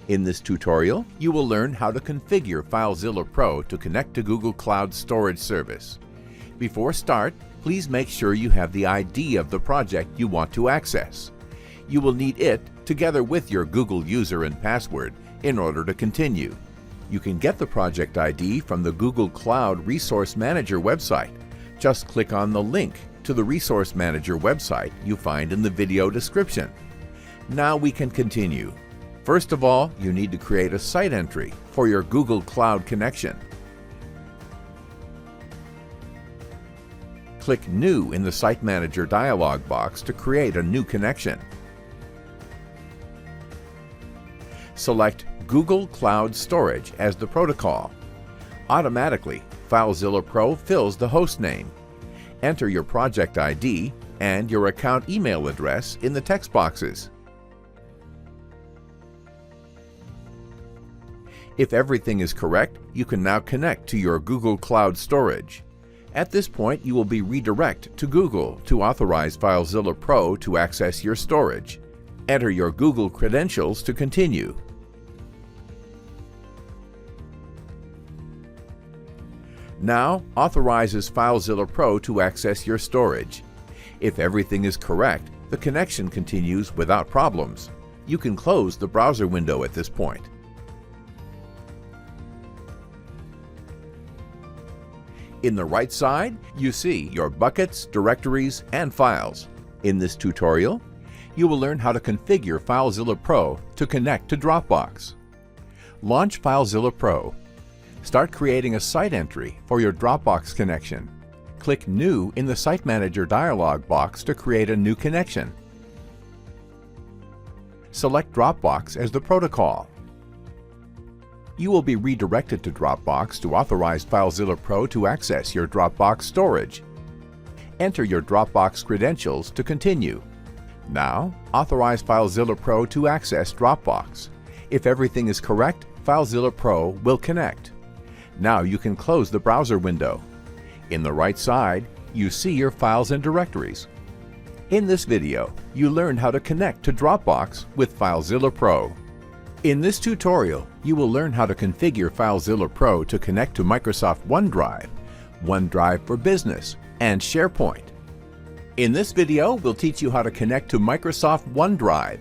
In this tutorial, you will learn how to configure FileZilla Pro to connect to Google Cloud Storage Service. Before start, please make sure you have the ID of the project you want to access. You will need it together with your Google user and password in order to continue. You can get the project ID from the Google Cloud Resource Manager website. Just click on the link to the Resource Manager website you find in the video description. Now we can continue. First of all, you need to create a site entry for your Google Cloud connection. Click New in the Site Manager dialog box to create a new connection. Select Google Cloud Storage as the protocol. Automatically, FileZilla Pro fills the host name. Enter your project ID and your account email address in the text boxes. If everything is correct, you can now connect to your Google Cloud Storage. At this point, you will be redirected to Google to authorize FileZilla Pro to access your storage. Enter your Google credentials to continue. Now, authorizes FileZilla Pro to access your storage. If everything is correct, the connection continues without problems. You can close the browser window at this point. In the right side, you see your buckets, directories, and files. In this tutorial, you will learn how to configure FileZilla Pro to connect to Dropbox. Launch FileZilla Pro. Start creating a site entry for your Dropbox connection. Click New in the Site Manager dialog box to create a new connection. Select Dropbox as the protocol. You will be redirected to Dropbox to authorize FileZilla Pro to access your Dropbox storage. Enter your Dropbox credentials to continue. Now, authorize FileZilla Pro to access Dropbox. If everything is correct, FileZilla Pro will connect. Now you can close the browser window. In the right side, you see your files and directories. In this video, you learned how to connect to Dropbox with FileZilla Pro. In this tutorial, you will learn how to configure FileZilla Pro to connect to Microsoft OneDrive, OneDrive for Business, and SharePoint. In this video, we'll teach you how to connect to Microsoft OneDrive.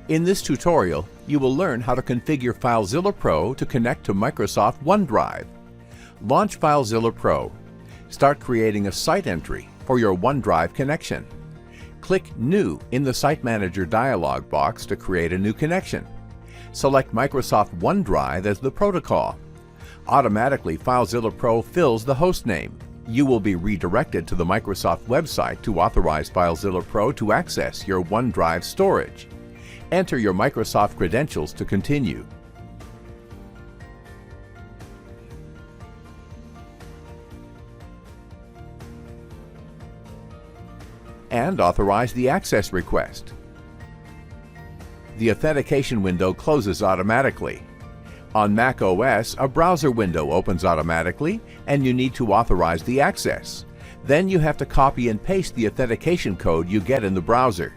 In this tutorial, you will learn how to configure FileZilla Pro to connect to Microsoft OneDrive. Launch FileZilla Pro. Start creating a site entry for your OneDrive connection. Click New in the Site Manager dialog box to create a new connection. Select Microsoft OneDrive as the protocol. Automatically, FileZilla Pro fills the host name. You will be redirected to the Microsoft website to authorize FileZilla Pro to access your OneDrive storage. Enter your Microsoft credentials to continue. And authorize the access request. The authentication window closes automatically. On Mac OS, a browser window opens automatically and you need to authorize the access. Then you have to copy and paste the authentication code you get in the browser.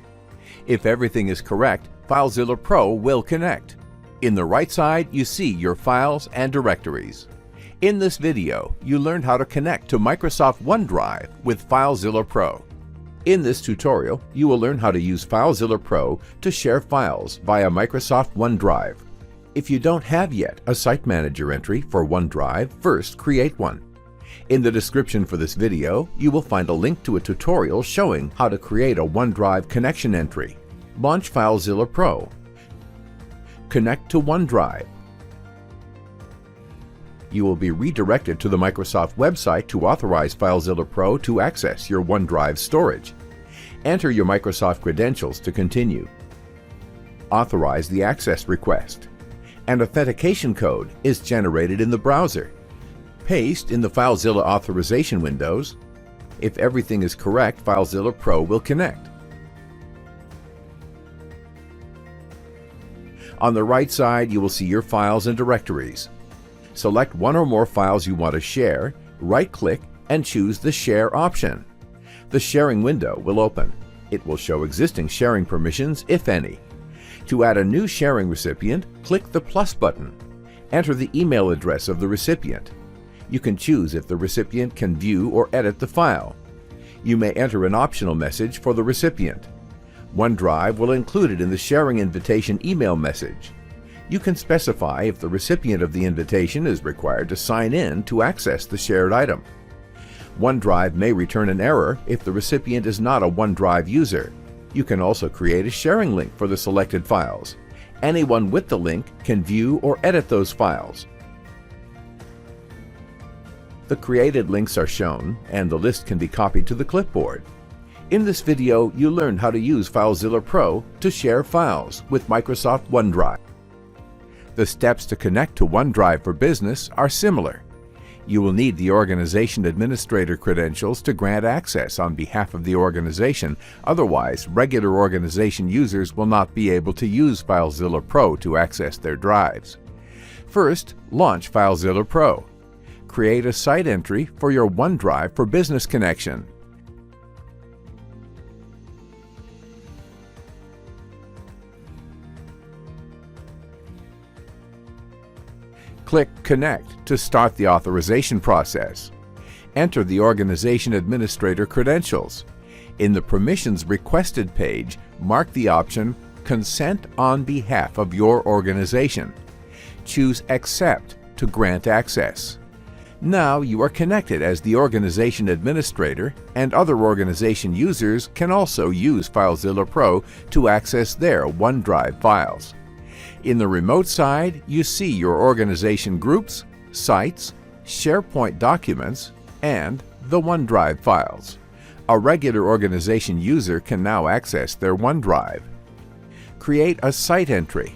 If everything is correct, FileZilla Pro will connect. In the right side, you see your files and directories. In this video, you learned how to connect to Microsoft OneDrive with FileZilla Pro. In this tutorial, you will learn how to use FileZilla Pro to share files via Microsoft OneDrive. If you don't have yet a Site Manager entry for OneDrive, first create one. In the description for this video, you will find a link to a tutorial showing how to create a OneDrive connection entry. Launch FileZilla Pro. Connect to OneDrive. You will be redirected to the Microsoft website to authorize FileZilla Pro to access your OneDrive storage. Enter your Microsoft credentials to continue. Authorize the access request. An authentication code is generated in the browser. Paste in the FileZilla authorization windows. If everything is correct, FileZilla Pro will connect. On the right side, you will see your files and directories. Select one or more files you want to share, right-click, and choose the Share option. The sharing window will open. It will show existing sharing permissions, if any. To add a new sharing recipient, click the plus button. Enter the email address of the recipient. You can choose if the recipient can view or edit the file. You may enter an optional message for the recipient. OneDrive will include it in the sharing invitation email message. You can specify if the recipient of the invitation is required to sign in to access the shared item. OneDrive may return an error if the recipient is not a OneDrive user. You can also create a sharing link for the selected files. Anyone with the link can view or edit those files. The created links are shown, and the list can be copied to the clipboard. In this video, you learn how to use FileZilla Pro to share files with Microsoft OneDrive. The steps to connect to OneDrive for Business are similar. You will need the organization administrator credentials to grant access on behalf of the organization. Otherwise, regular organization users will not be able to use FileZilla Pro to access their drives. First, launch FileZilla Pro. Create a site entry for your OneDrive for Business connection. Click Connect to start the authorization process. Enter the organization administrator credentials. In the Permissions Requested page, mark the option Consent on behalf of your organization. Choose Accept to grant access. Now you are connected as the organization administrator, and other organization users can also use FileZilla Pro to access their OneDrive files. In the remote side, you see your organization groups, sites, SharePoint documents, and the OneDrive files. A regular organization user can now access their OneDrive. Create a site entry.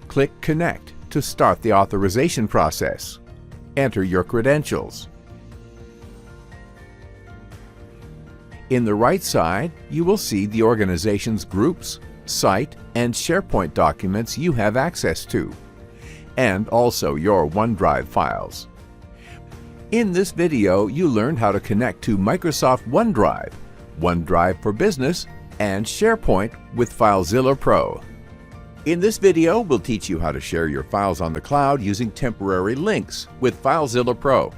Click Connect to start the authorization process. Enter your credentials. In the right side, you will see the organization's groups, site, and SharePoint documents you have access to, and also your OneDrive files. In this video, you learned how to connect to Microsoft OneDrive, OneDrive for Business, and SharePoint with FileZilla Pro. In this video, we'll teach you how to share your files on the cloud using temporary links with FileZilla Pro.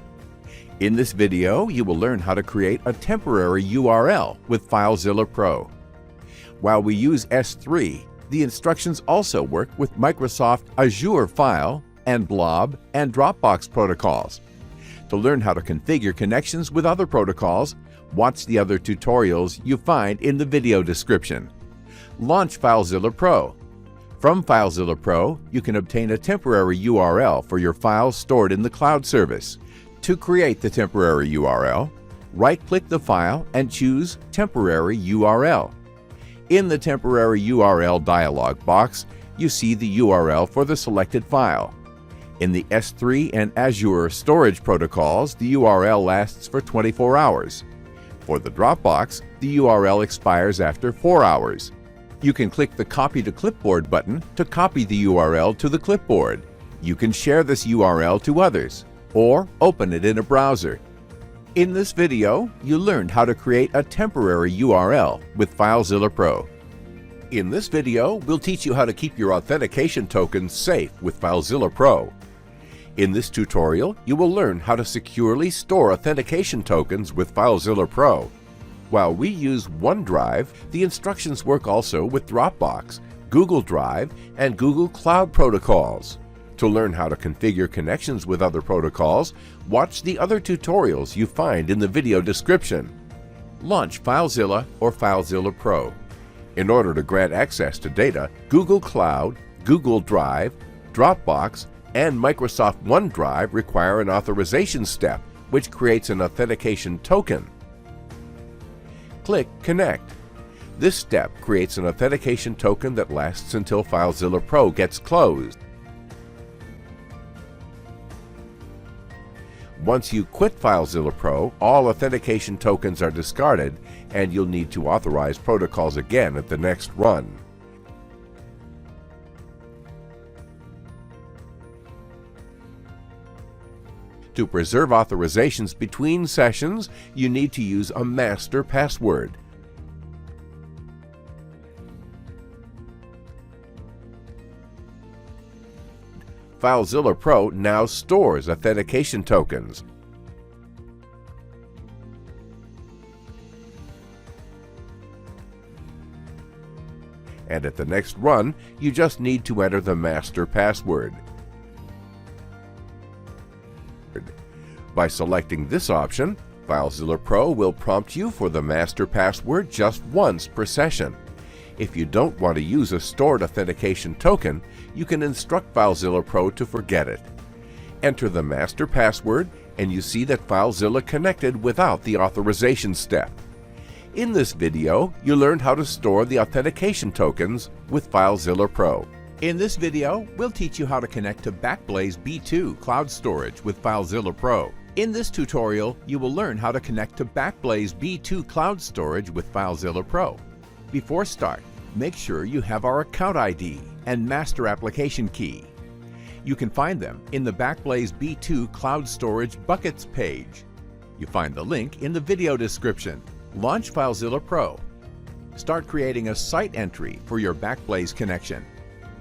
In this video, you will learn how to create a temporary URL with FileZilla Pro. While we use S3, the instructions also work with Microsoft Azure File and Blob and Dropbox protocols. To learn how to configure connections with other protocols, watch the other tutorials you find in the video description. Launch FileZilla Pro. From FileZilla Pro, you can obtain a temporary URL for your files stored in the cloud service. To create the temporary URL, right-click the file and choose Temporary URL. In the Temporary URL dialog box, you see the URL for the selected file. In the S3 and Azure storage protocols, the URL lasts for 24 hours. For the Dropbox, the URL expires after 4 hours. You can click the Copy to Clipboard button to copy the URL to the clipboard. You can share this URL to others, or open it in a browser. In this video, you learned how to create a temporary URL with FileZilla Pro. In this video, we'll teach you how to keep your authentication tokens safe with FileZilla Pro. In this tutorial, you will learn how to securely store authentication tokens with FileZilla Pro. While we use OneDrive, the instructions work also with Dropbox, Google Drive, and Google Cloud protocols. To learn how to configure connections with other protocols, watch the other tutorials you find in the video description. Launch FileZilla or FileZilla Pro. In order to grant access to data, Google Cloud, Google Drive, Dropbox, and Microsoft OneDrive require an authorization step, which creates an authentication token. Click Connect. This step creates an authentication token that lasts until FileZilla Pro gets closed. Once you quit FileZilla Pro, all authentication tokens are discarded, and you'll need to authorize protocols again at the next run. To preserve authorizations between sessions, you need to use a master password. FileZilla Pro now stores authentication tokens. And at the next run, you just need to enter the master password. By selecting this option, FileZilla Pro will prompt you for the master password just once per session. If you don't want to use a stored authentication token, you can instruct FileZilla Pro to forget it. Enter the master password and you see that FileZilla connected without the authorization step. In this video, you learned how to store the authentication tokens with FileZilla Pro. In this video, we'll teach you how to connect to BackBlaze B2 Cloud Storage with FileZilla Pro. In this tutorial, you will learn how to connect to BackBlaze B2 Cloud Storage with FileZilla Pro. Before start, make sure you have our account ID and master application key. You can find them in the BackBlaze B2 Cloud Storage Buckets page. You find the link in the video description. Launch FileZilla Pro. Start creating a site entry for your BackBlaze connection.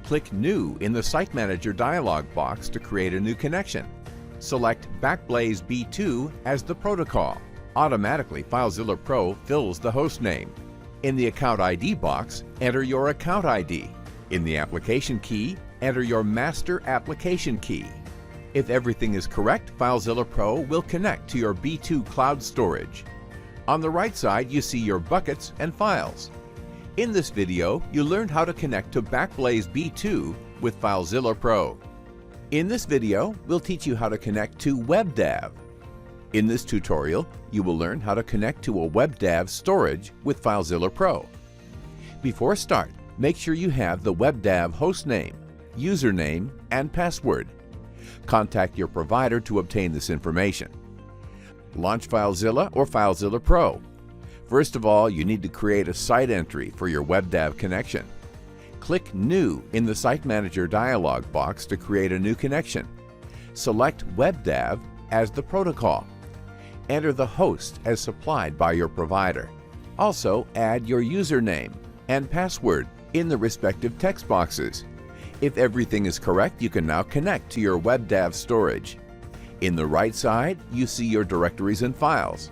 Click New in the Site Manager dialog box to create a new connection. Select BackBlaze B2 as the protocol. Automatically, FileZilla Pro fills the host name. In the Account ID box, enter your account ID. In the application key, enter your master application key. If everything is correct, FileZilla Pro will connect to your B2 Cloud Storage. On the right side, you see your buckets and files. In this video, you learned how to connect to BackBlaze B2 with FileZilla Pro. In this video, we'll teach you how to connect to WebDAV. In this tutorial, you will learn how to connect to a WebDAV storage with FileZilla Pro. Before start, make sure you have the WebDAV hostname, username, and password. Contact your provider to obtain this information. Launch FileZilla or FileZilla Pro. First of all, you need to create a site entry for your WebDAV connection. Click New in the Site Manager dialog box to create a new connection. Select WebDAV as the protocol. Enter the host as supplied by your provider. Also, add your username and password in the respective text boxes. If everything is correct, you can now connect to your WebDAV storage. In the right side, you see your directories and files.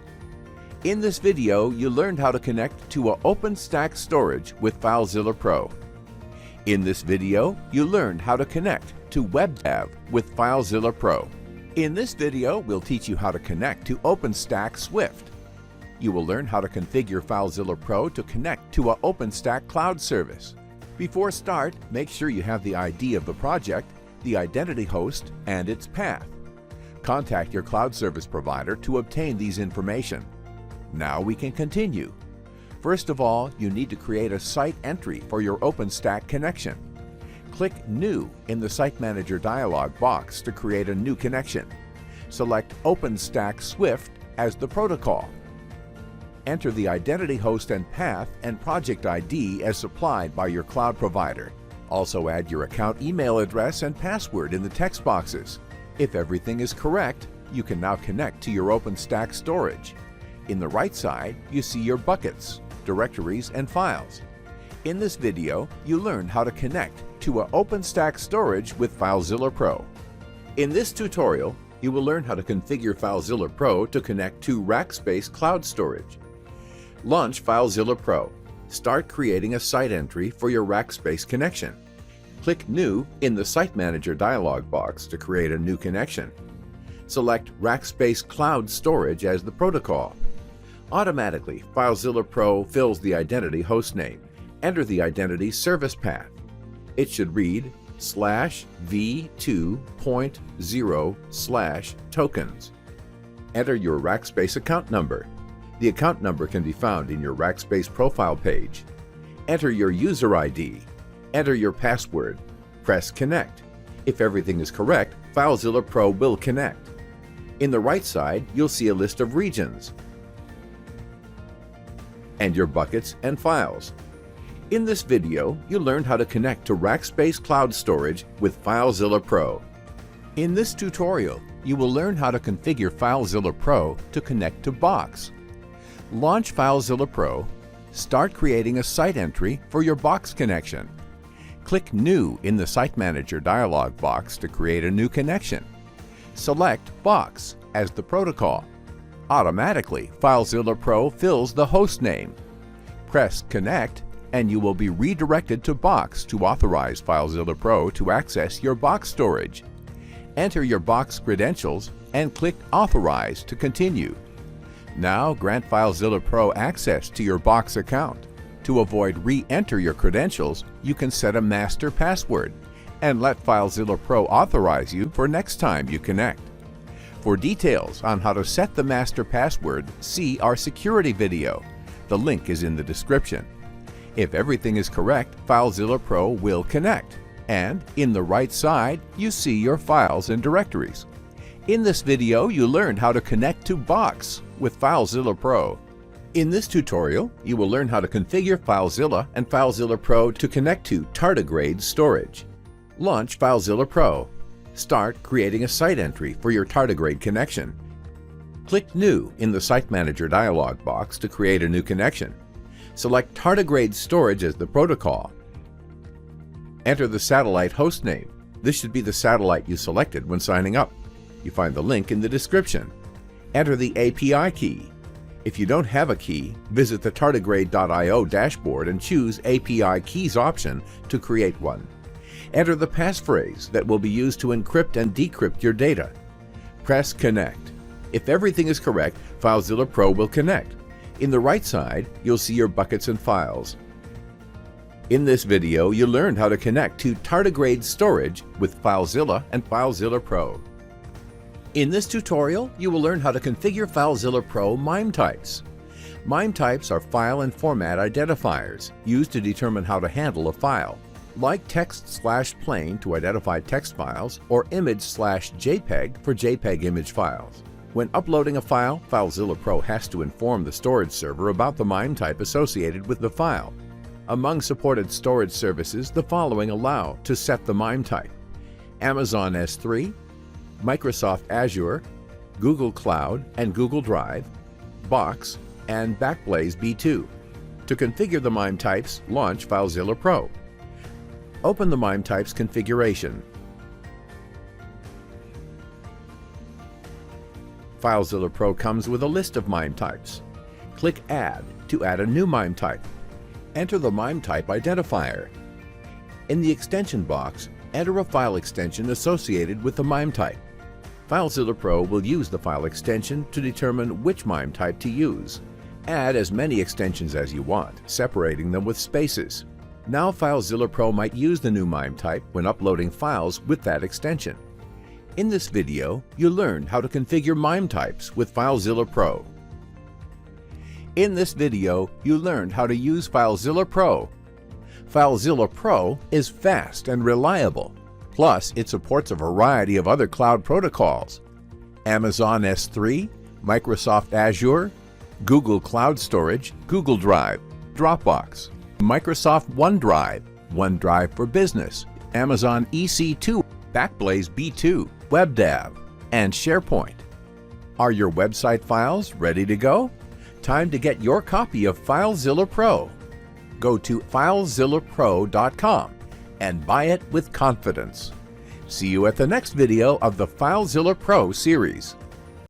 In this video, you learned how to connect to an OpenStack Storage with FileZilla Pro. In this video, you learned how to connect to WebDAV with FileZilla Pro. In this video, we'll teach you how to connect to OpenStack Swift. You will learn how to configure FileZilla Pro to connect to an OpenStack Cloud service. Before start, make sure you have the ID of the project, the identity host, and its path. Contact your cloud service provider to obtain these information. Now we can continue. First of all, you need to create a site entry for your OpenStack connection. Click New in the Site Manager dialog box to create a new connection. Select OpenStack Swift as the protocol. Enter the identity host and path and project ID as supplied by your cloud provider. Also add your account email address and password in the text boxes. If everything is correct, you can now connect to your OpenStack storage. In the right side, you see your buckets, directories, and files. In this video, you learned how to connect to an OpenStack storage with FileZilla Pro. In this tutorial, you will learn how to configure FileZilla Pro to connect to Rackspace Cloud Storage. Launch FileZilla Pro. Start creating a site entry for your Rackspace connection. Click New in the Site Manager dialog box to create a new connection. Select Rackspace Cloud Storage as the protocol. Automatically, FileZilla Pro fills the identity hostname. Enter the identity service path. It should read /v2.0/tokens. Enter your Rackspace account number. The account number can be found in your Rackspace profile page. Enter your user ID. Enter your password. Press Connect. If everything is correct, FileZilla Pro will connect. In the right side, you'll see a list of regions and your buckets and files. In this video, you learned how to connect to Rackspace Cloud Storage with FileZilla Pro. In this tutorial, you will learn how to configure FileZilla Pro to connect to Box. Launch FileZilla Pro, start creating a site entry for your Box connection. Click New in the Site Manager dialog box to create a new connection. Select Box as the protocol. Automatically, FileZilla Pro fills the host name. Press Connect and you will be redirected to Box to authorize FileZilla Pro to access your Box storage. Enter your Box credentials and click Authorize to continue. Now grant FileZilla Pro access to your Box account. To avoid re-enter your credentials, you can set a master password and let FileZilla Pro authorize you for next time you connect. For details on how to set the master password, see our security video. The link is in the description. If everything is correct, FileZilla Pro will connect, and in the right side, you see your files and directories. In this video, you learned how to connect to Box with FileZilla Pro. In this tutorial, you will learn how to configure FileZilla and FileZilla Pro to connect to Tardigrade storage. Launch FileZilla Pro. Start creating a site entry for your Tardigrade connection. Click New in the Site Manager dialog box to create a new connection. Select Tardigrade storage as the protocol. Enter the satellite host name. This should be the satellite you selected when signing up. You find the link in the description. Enter the API key. If you don't have a key, visit the tardigrade.io dashboard and choose API Keys option to create one. Enter the passphrase that will be used to encrypt and decrypt your data. Press Connect. If everything is correct, FileZilla Pro will connect. In the right side, you'll see your buckets and files. In this video, you learned how to connect to Tardigrade storage with FileZilla and FileZilla Pro. In this tutorial, you will learn how to configure FileZilla Pro MIME types. MIME types are file and format identifiers used to determine how to handle a file, like text/plain to identify text files or image/JPEG for JPEG image files. When uploading a file, FileZilla Pro has to inform the storage server about the MIME type associated with the file. Among supported storage services, the following allow to set the MIME type: Amazon S3, Microsoft Azure, Google Cloud and Google Drive, Box, and BackBlaze B2. To configure the MIME types, launch FileZilla Pro. Open the MIME types configuration. FileZilla Pro comes with a list of MIME types. Click Add to add a new MIME type. Enter the MIME type identifier. In the extension box, enter a file extension associated with the MIME type. FileZilla Pro will use the file extension to determine which MIME type to use. Add as many extensions as you want, separating them with spaces. Now FileZilla Pro might use the new MIME type when uploading files with that extension. In this video, you learned how to configure MIME types with FileZilla Pro. In this video, you learned how to use FileZilla Pro. FileZilla Pro is fast and reliable. Plus, it supports a variety of other cloud protocols: Amazon S3, Microsoft Azure, Google Cloud Storage, Google Drive, Dropbox, Microsoft OneDrive, OneDrive for Business, Amazon EC2, BackBlaze B2, WebDAV, and SharePoint. Are your website files ready to go? Time to get your copy of FileZilla Pro. Go to FileZillaPro.com and buy it with confidence. See you at the next video of the FileZilla Pro series.